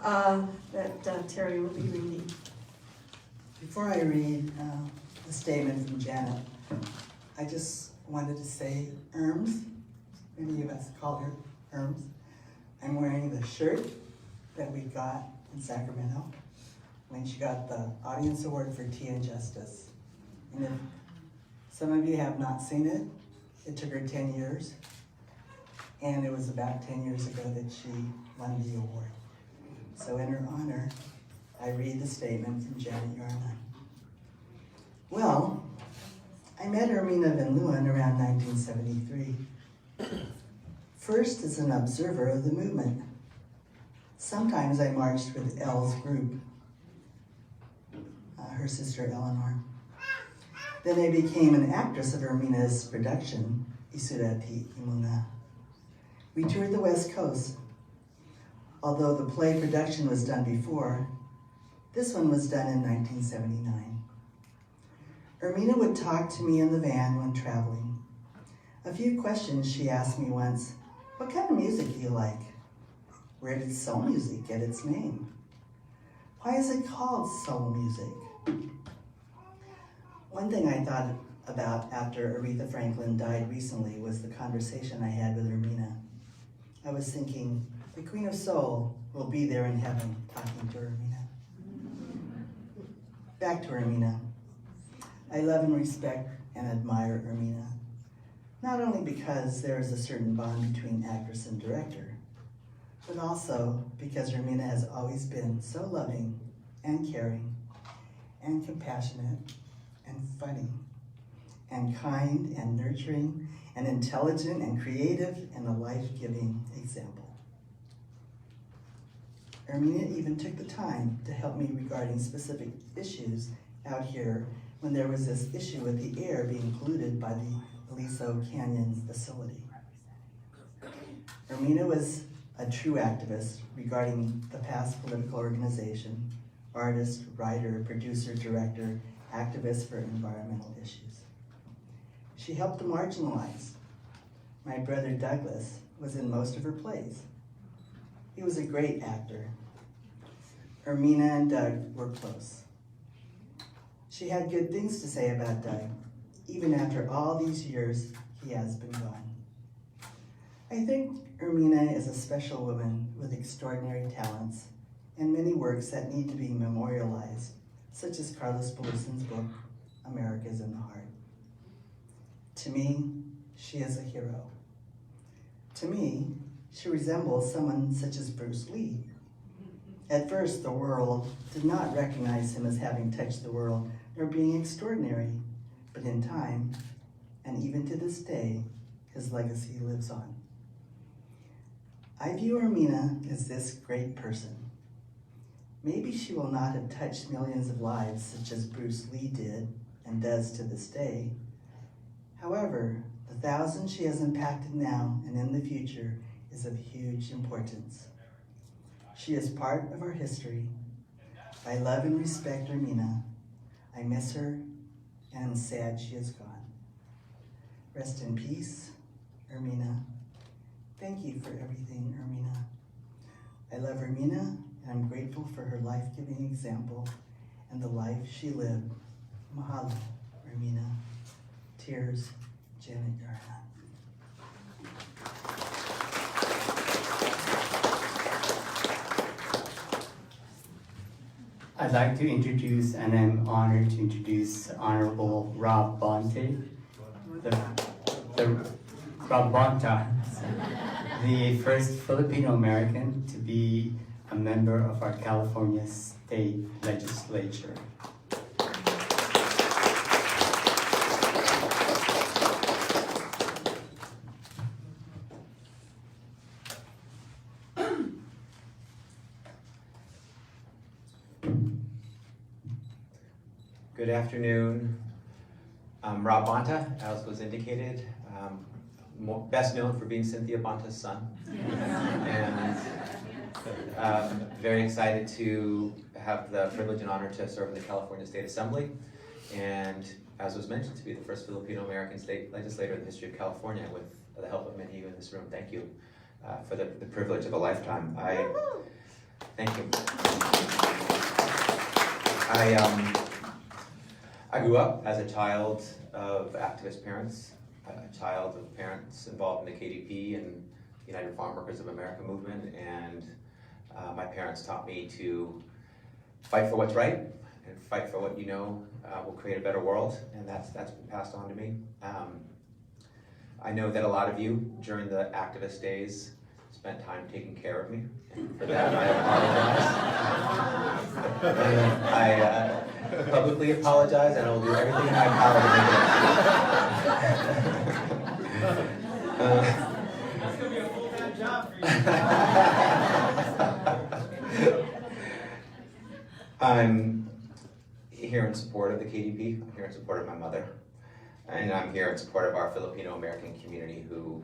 that Terry will be reading. Before I read the statement from Janet, I just wanted to say Erms, many of us call her Erms. I'm wearing the shirt that we got in Sacramento when she got the Audience Award for Tea and Justice. And if some of you have not seen it, it took her 10 years. And it was about 10 years ago that she won the award. So in her honor, I read the statement from Janet Yarnon. Well, I met Ermena Vinluan around 1973. First as an observer of the movement. Sometimes I marched with Elle's group, her sister Eleanor. Then I became an actress of Ermena's production, Isurati Imuna. We toured the West Coast. Although the play production was done before, this one was done in 1979. Ermena would talk to me in the van when traveling. A few questions she asked me once. What kind of music do you like? Where did soul music get its name? Why is it called soul music? One thing I thought about after Aretha Franklin died recently was the conversation I had with Ermena. I was thinking, the Queen of Soul will be there in heaven talking to Ermena. Back to Ermena. I love and respect and admire Ermena. Not only because there is a certain bond between actress and director, but also because Ermena has always been so loving and caring and compassionate and funny and kind and nurturing and intelligent and creative and a life-giving example. Ermena even took the time to help me regarding specific issues out here when there was this issue with the air being polluted by the Aliso Canyon facility. Ermena was a true activist regarding the past political organization, artist, writer, producer, director, activist for environmental issues. She helped the marginalized. My brother Douglas was in most of her plays. He was a great actor. Ermena and Doug were close. She had good things to say about Doug. Even after all these years, he has been gone. I think Ermena is a special woman with extraordinary talents and many works that need to be memorialized, such as Carlos Belusin's book, America's in the Heart. To me, she is a hero. To me, she resembles someone such as Bruce Lee. At first, the world did not recognize him as having touched the world or being extraordinary, but in time, and even to this day, his legacy lives on. I view Ermena as this great person. Maybe she will not have touched millions of lives such as Bruce Lee did and does to this day. However, the thousands she has impacted now and in the future is of huge importance. She is part of our history. I love and respect Ermena. I miss her and am sad she is gone. Rest in peace, Ermena. Thank you for everything, Ermena. I love Ermena, and I'm grateful for her life-giving example and the life she lived. Mahalo, Ermena. Tears, Janet Yarna. I'd like to introduce, and I'm honored to introduce Honorable Rob Bonte, Rob Bonta, the first Filipino American to be a member of our California State Legislature. Good afternoon. I'm Rob Bonta, as was indicated, best known for being Cynthia Bonta's son. And very excited to have the privilege and honor to serve in the California State Assembly. And as was mentioned, to be the first Filipino American state legislator in the history of California with the help of many of you in this room. Thank you for the privilege of a lifetime. Thank you. I grew up as a child of activist parents, a child of parents involved in the KDP and United Farm Workers of America movement, and my parents taught me to fight for what's right and fight for what you know will create a better world, and that's been passed on to me. I know that a lot of you during the activist days spent time taking care of me, and for that I apologize. I publicly apologize, and I will do everything in my power to make it up. That's going to be a full-time job for you. I'm here in support of the KDP. I'm here in support of my mother. And I'm here in support of our Filipino American community who,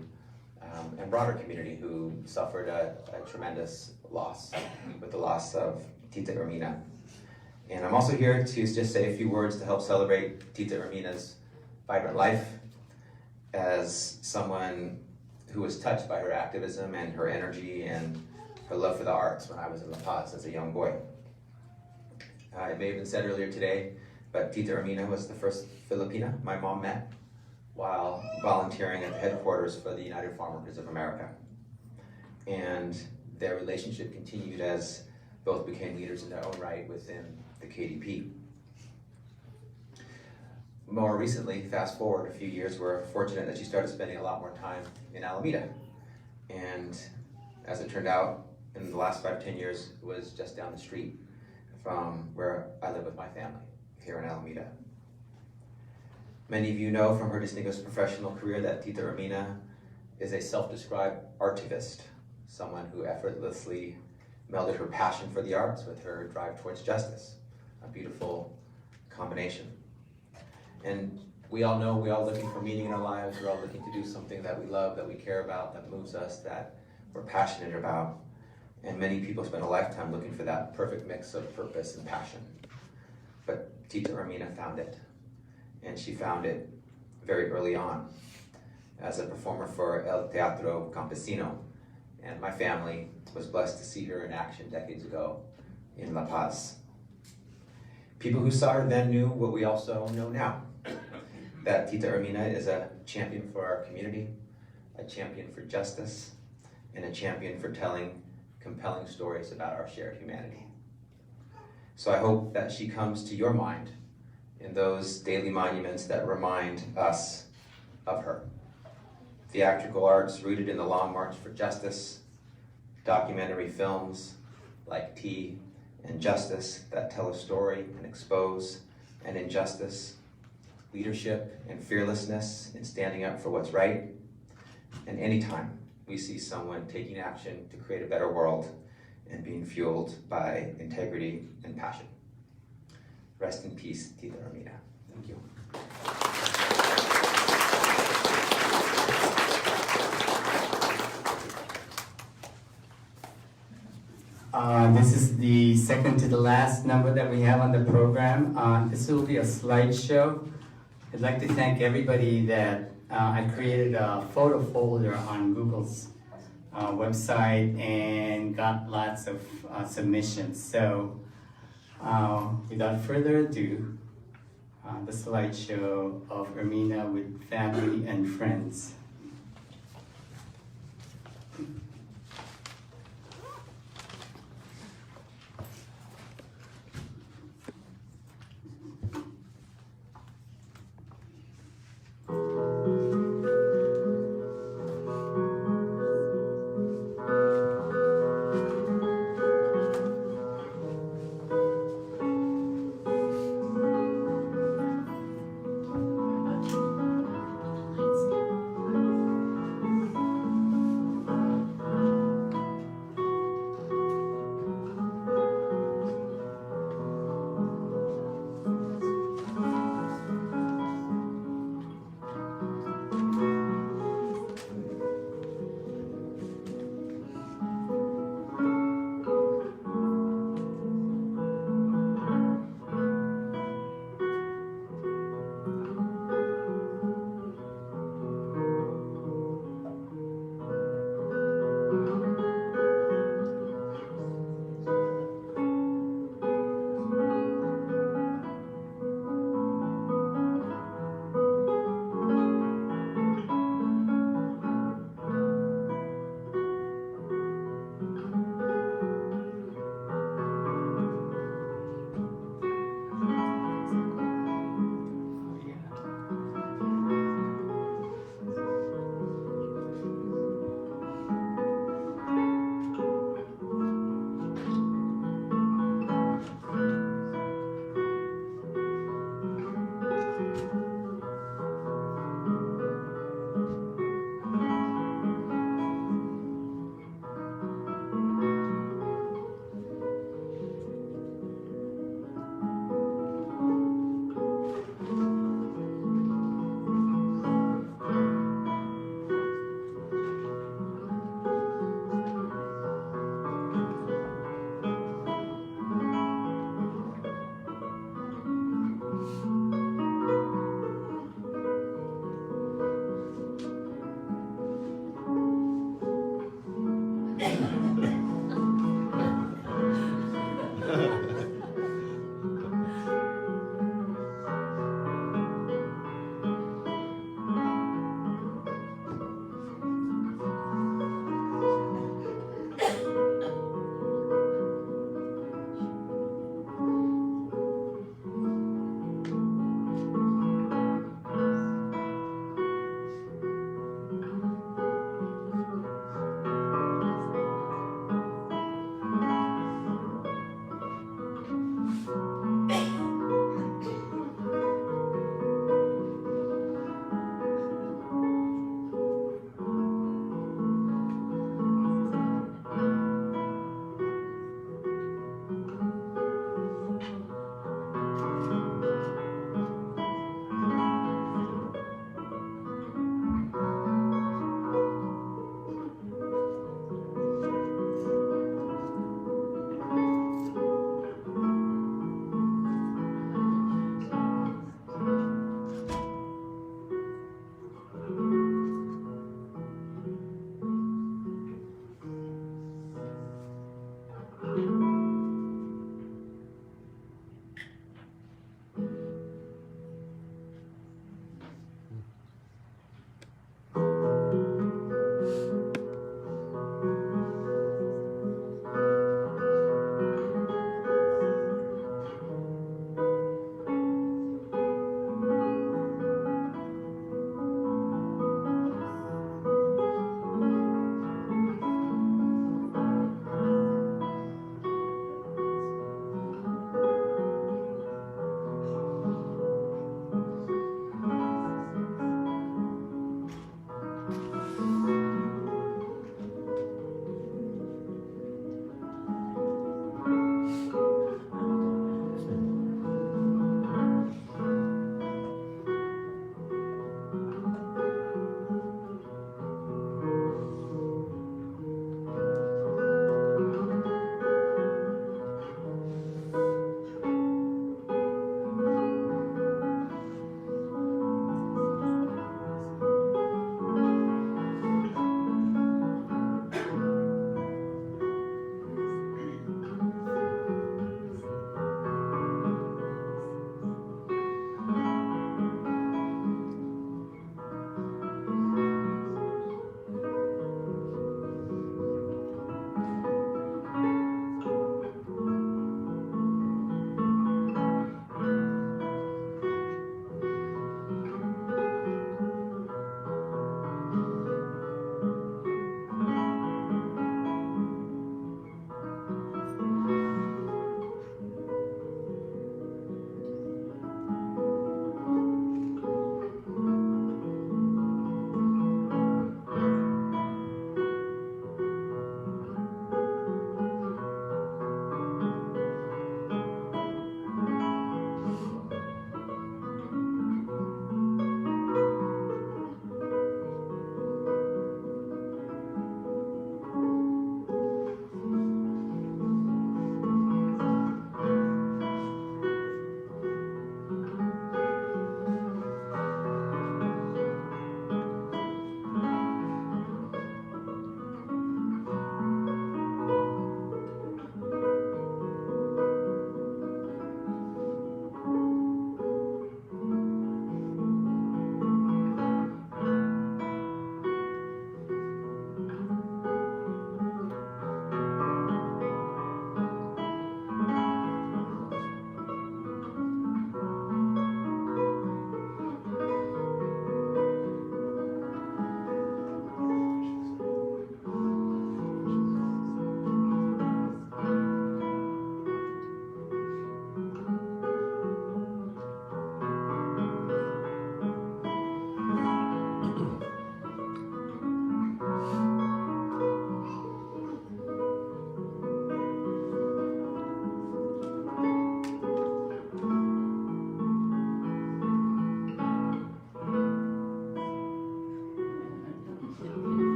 and broader community who suffered a tremendous loss with the loss of Tita Ermena. And I'm also here to just say a few words to help celebrate Tita Ermena's vibrant life as someone who was touched by her activism and her energy and her love for the arts when I was in La Paz as a young boy. It may have been said earlier today, but Tita Ermena was the first Filipina my mom met while volunteering at the headquarters for the United Farm Workers of America. And their relationship continued as both became leaders in their own right within the KDP. More recently, fast forward a few years, we're fortunate that she started spending a lot more time in Alameda. And as it turned out, in the last 5-10 years, it was just down the street from where I live with my family, here in Alameda. Many of you know from her distinguished professional career that Tita Ermena is a self-described artivist, someone who effortlessly melded her passion for the arts with her drive towards justice, a beautiful combination. And we all know we're all looking for meaning in our lives. We're all looking to do something that we love, that we care about, that moves us, that we're passionate about. And many people spend a lifetime looking for that perfect mix of purpose and passion. But Tita Ermena found it. And she found it very early on as a performer for El Teatro Campesino. And my family was blessed to see her in action decades ago in La Paz. People who saw her then knew what we also know now, that Tita Ermena is a champion for our community, a champion for justice, and a champion for telling compelling stories about our shared humanity. So I hope that she comes to your mind in those daily monuments that remind us of her. Theatrical arts rooted in the Long March for Justice, documentary films like Tea and Justice that tell a story and expose an injustice, leadership and fearlessness in standing up for what's right, and anytime we see someone taking action to create a better world and being fueled by integrity and passion. Rest in peace, Tita Ermena. Thank you. This is the second to the last number that we have on the program. This will be a slideshow. I'd like to thank everybody that I created a photo folder on Google's website and got lots of submissions. So without further ado, the slideshow of Ermena with family and friends.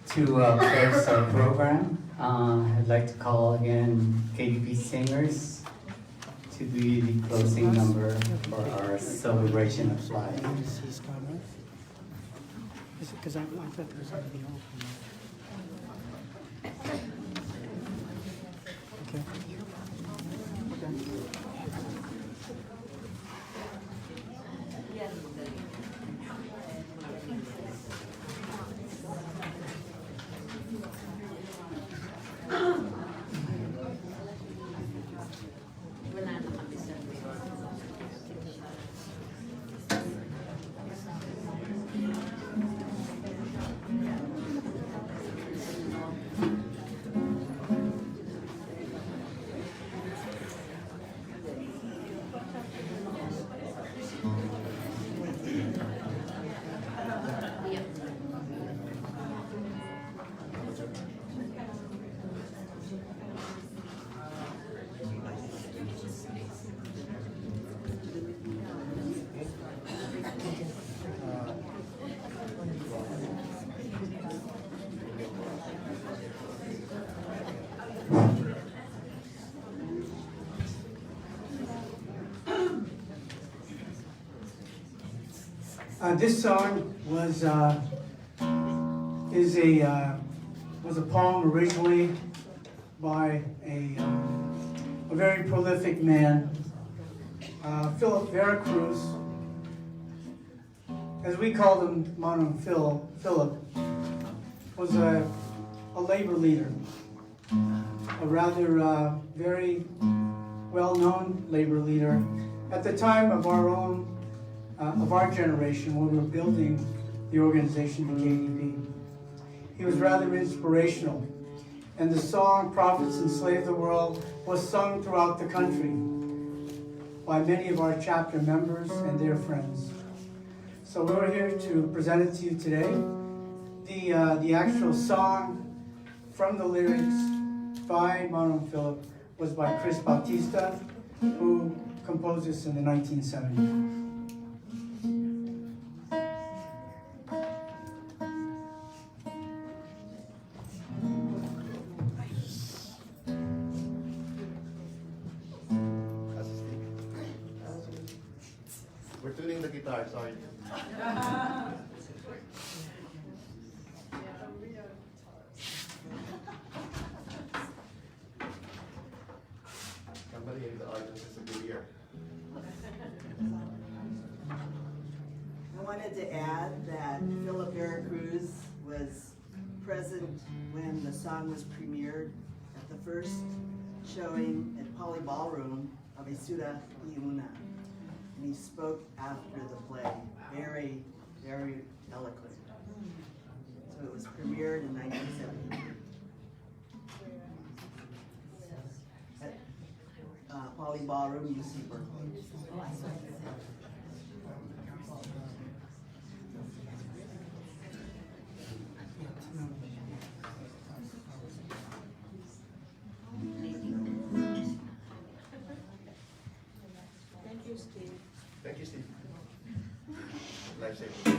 To close our program, I'd like to call again KDP singers to do the closing number for our celebration of life. Because I thought there was going to be open. Okay. This song was a poem originally by a very prolific man, Philip Veracruz, as we called him, Magnum Philip, was a labor leader, a rather very well-known labor leader at the time of our generation when we were building the organization, the KDP. He was rather inspirational, and the song "Prophets Enslave the World" was sung throughout the country by many of our chapter members and their friends. So we're here to present it to you today. The actual song from the lyrics by Magnum Philip was by Chris Bautista, who composed this in the 1970s. We're tuning the guitar, sorry. Somebody in the audience is a good ear. I wanted to add that Philip Veracruz was present when the song was premiered at the first showing at Poly Ballroom of Isuda Iuna. And he spoke after the play, very, very eloquent. So it was premiered in 1970 at Poly Ballroom, UC Berkeley. Thank you, Steve. Lifesaver.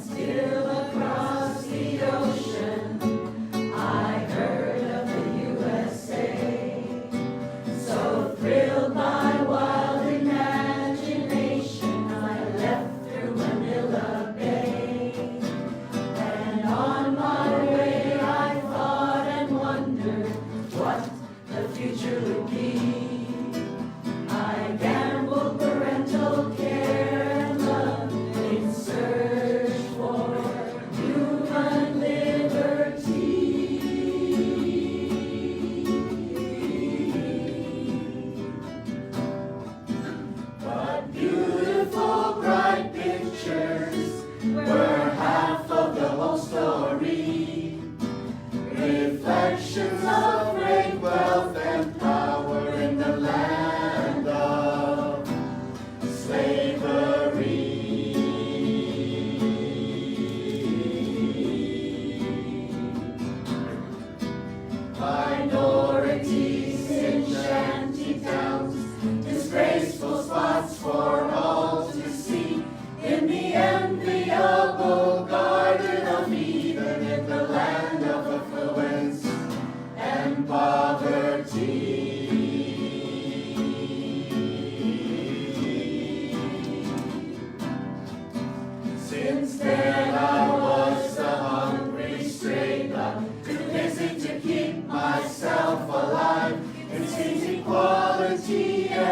Still across the ocean, I heard of the USA.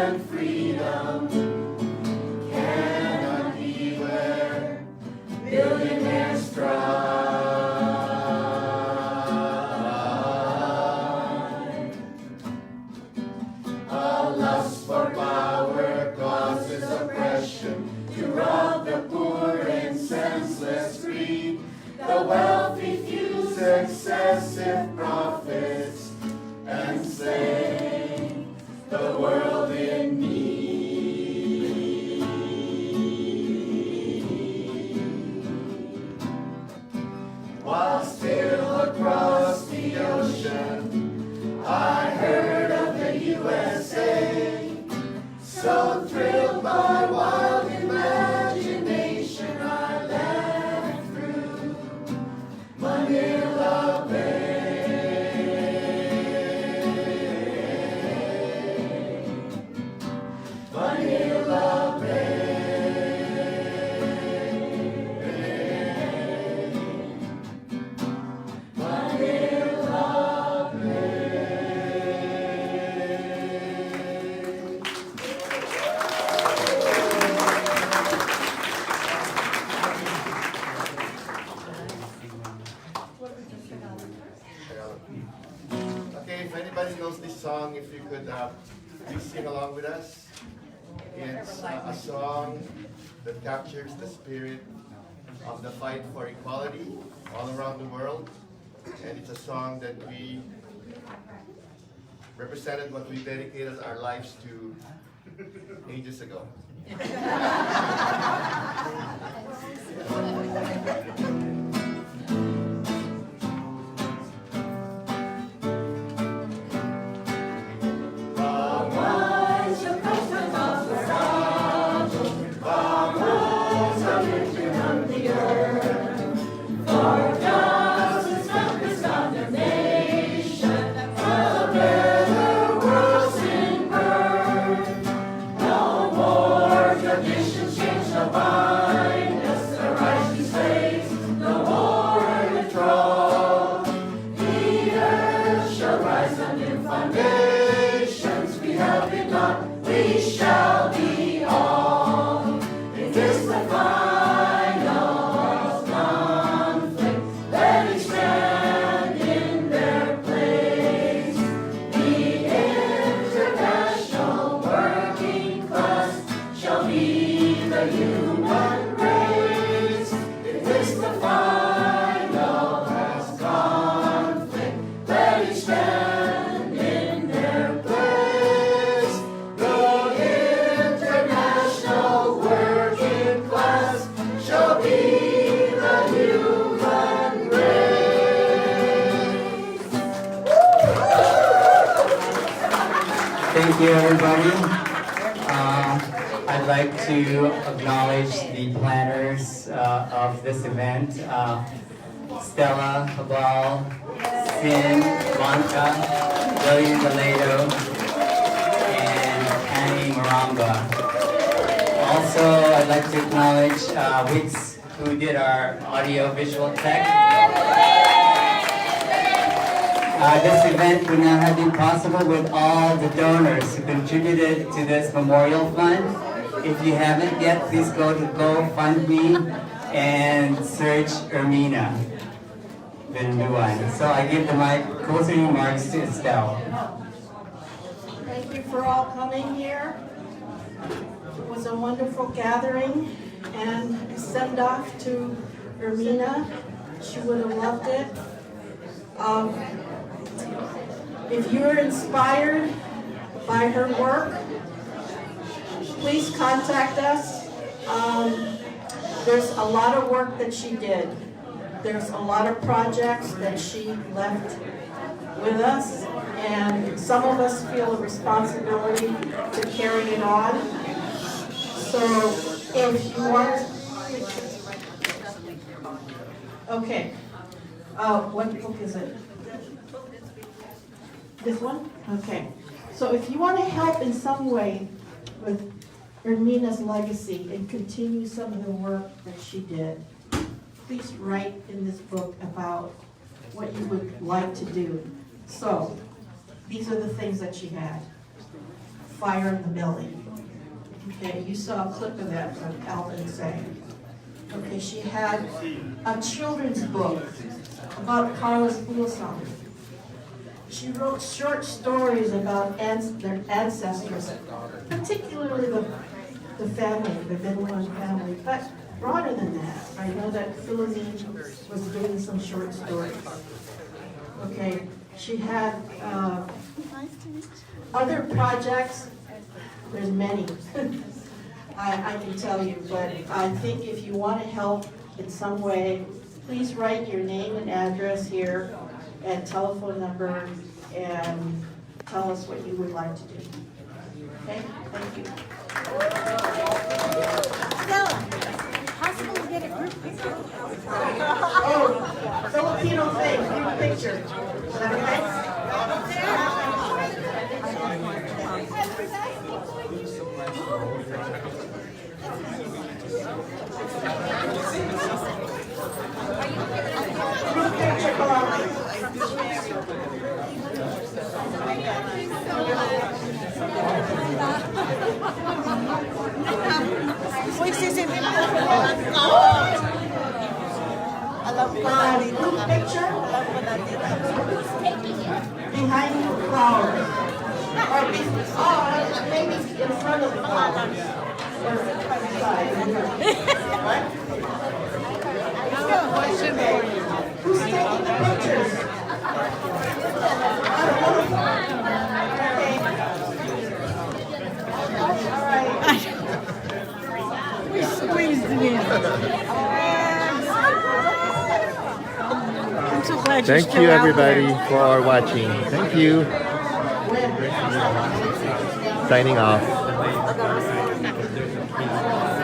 and freedom cannot be where billionaires thrive. A lust for power causes oppression to rob the poor in senseless greed. The wealthy fuse excessive profits and slay the world in need. While still across the ocean, I heard of the USA. So thrilled by wild imagination, I left through Manila Bay. Manila Bay. Manila Okay, if anybody knows this song, if you could please sing along with us. It's a song that captures the spirit of the fight for equality all around the world. And it's a song that we represented what we dedicated our lives to ages ago. Thank you, everybody. I'd like to acknowledge the planners of this event, Stella, Habal, Sin, Blanca, William Vallejo, and Annie Maramba. Also, I'd like to acknowledge Wix, who did our audio-visual tech. This event would not have been possible with all the donors who contributed to this memorial fund. If you haven't yet, please go to GoFundMe and search Ermena Vinluan. So I give the mic, closing remarks to Estelle. Thank you for all coming here. It was a wonderful gathering, and a send-off to Ermena. She would have loved it. If you're inspired by her work, please contact us. There's a lot of work that she did. There's a lot of projects that she left with us, and some of us feel a responsibility to carry it on. So if you want, okay. What book is it? This one? Okay. So if you want to help in some way with Ermena's legacy and continue some of the work that she did, please write in this book about what you would like to do. So these are the things that she had. Fire in the Belly. Okay, you saw a clip of that from Alvin saying. Okay, she had a children's book about Carlos Bulosan. She wrote short stories about their ancestors, particularly the family, the Vinluan family, but broader than that. I know that Philomene was doing some short stories. Okay, she had other projects. There's many. I can tell you, but I think if you want to help in some way, please write your name and address here and telephone number and tell us what you would like to do. Okay, thank you. Stella, possible to get a group picture? Oh, Filipino thing, group picture. Is that okay? Group picture behind the flowers. Or maybe in front of the flowers. Or side. Right? Okay. Who's taking the pictures? We squeezed it in. I'm so glad you're Thank still you out everybody there. for watching. Thank you. Signing off.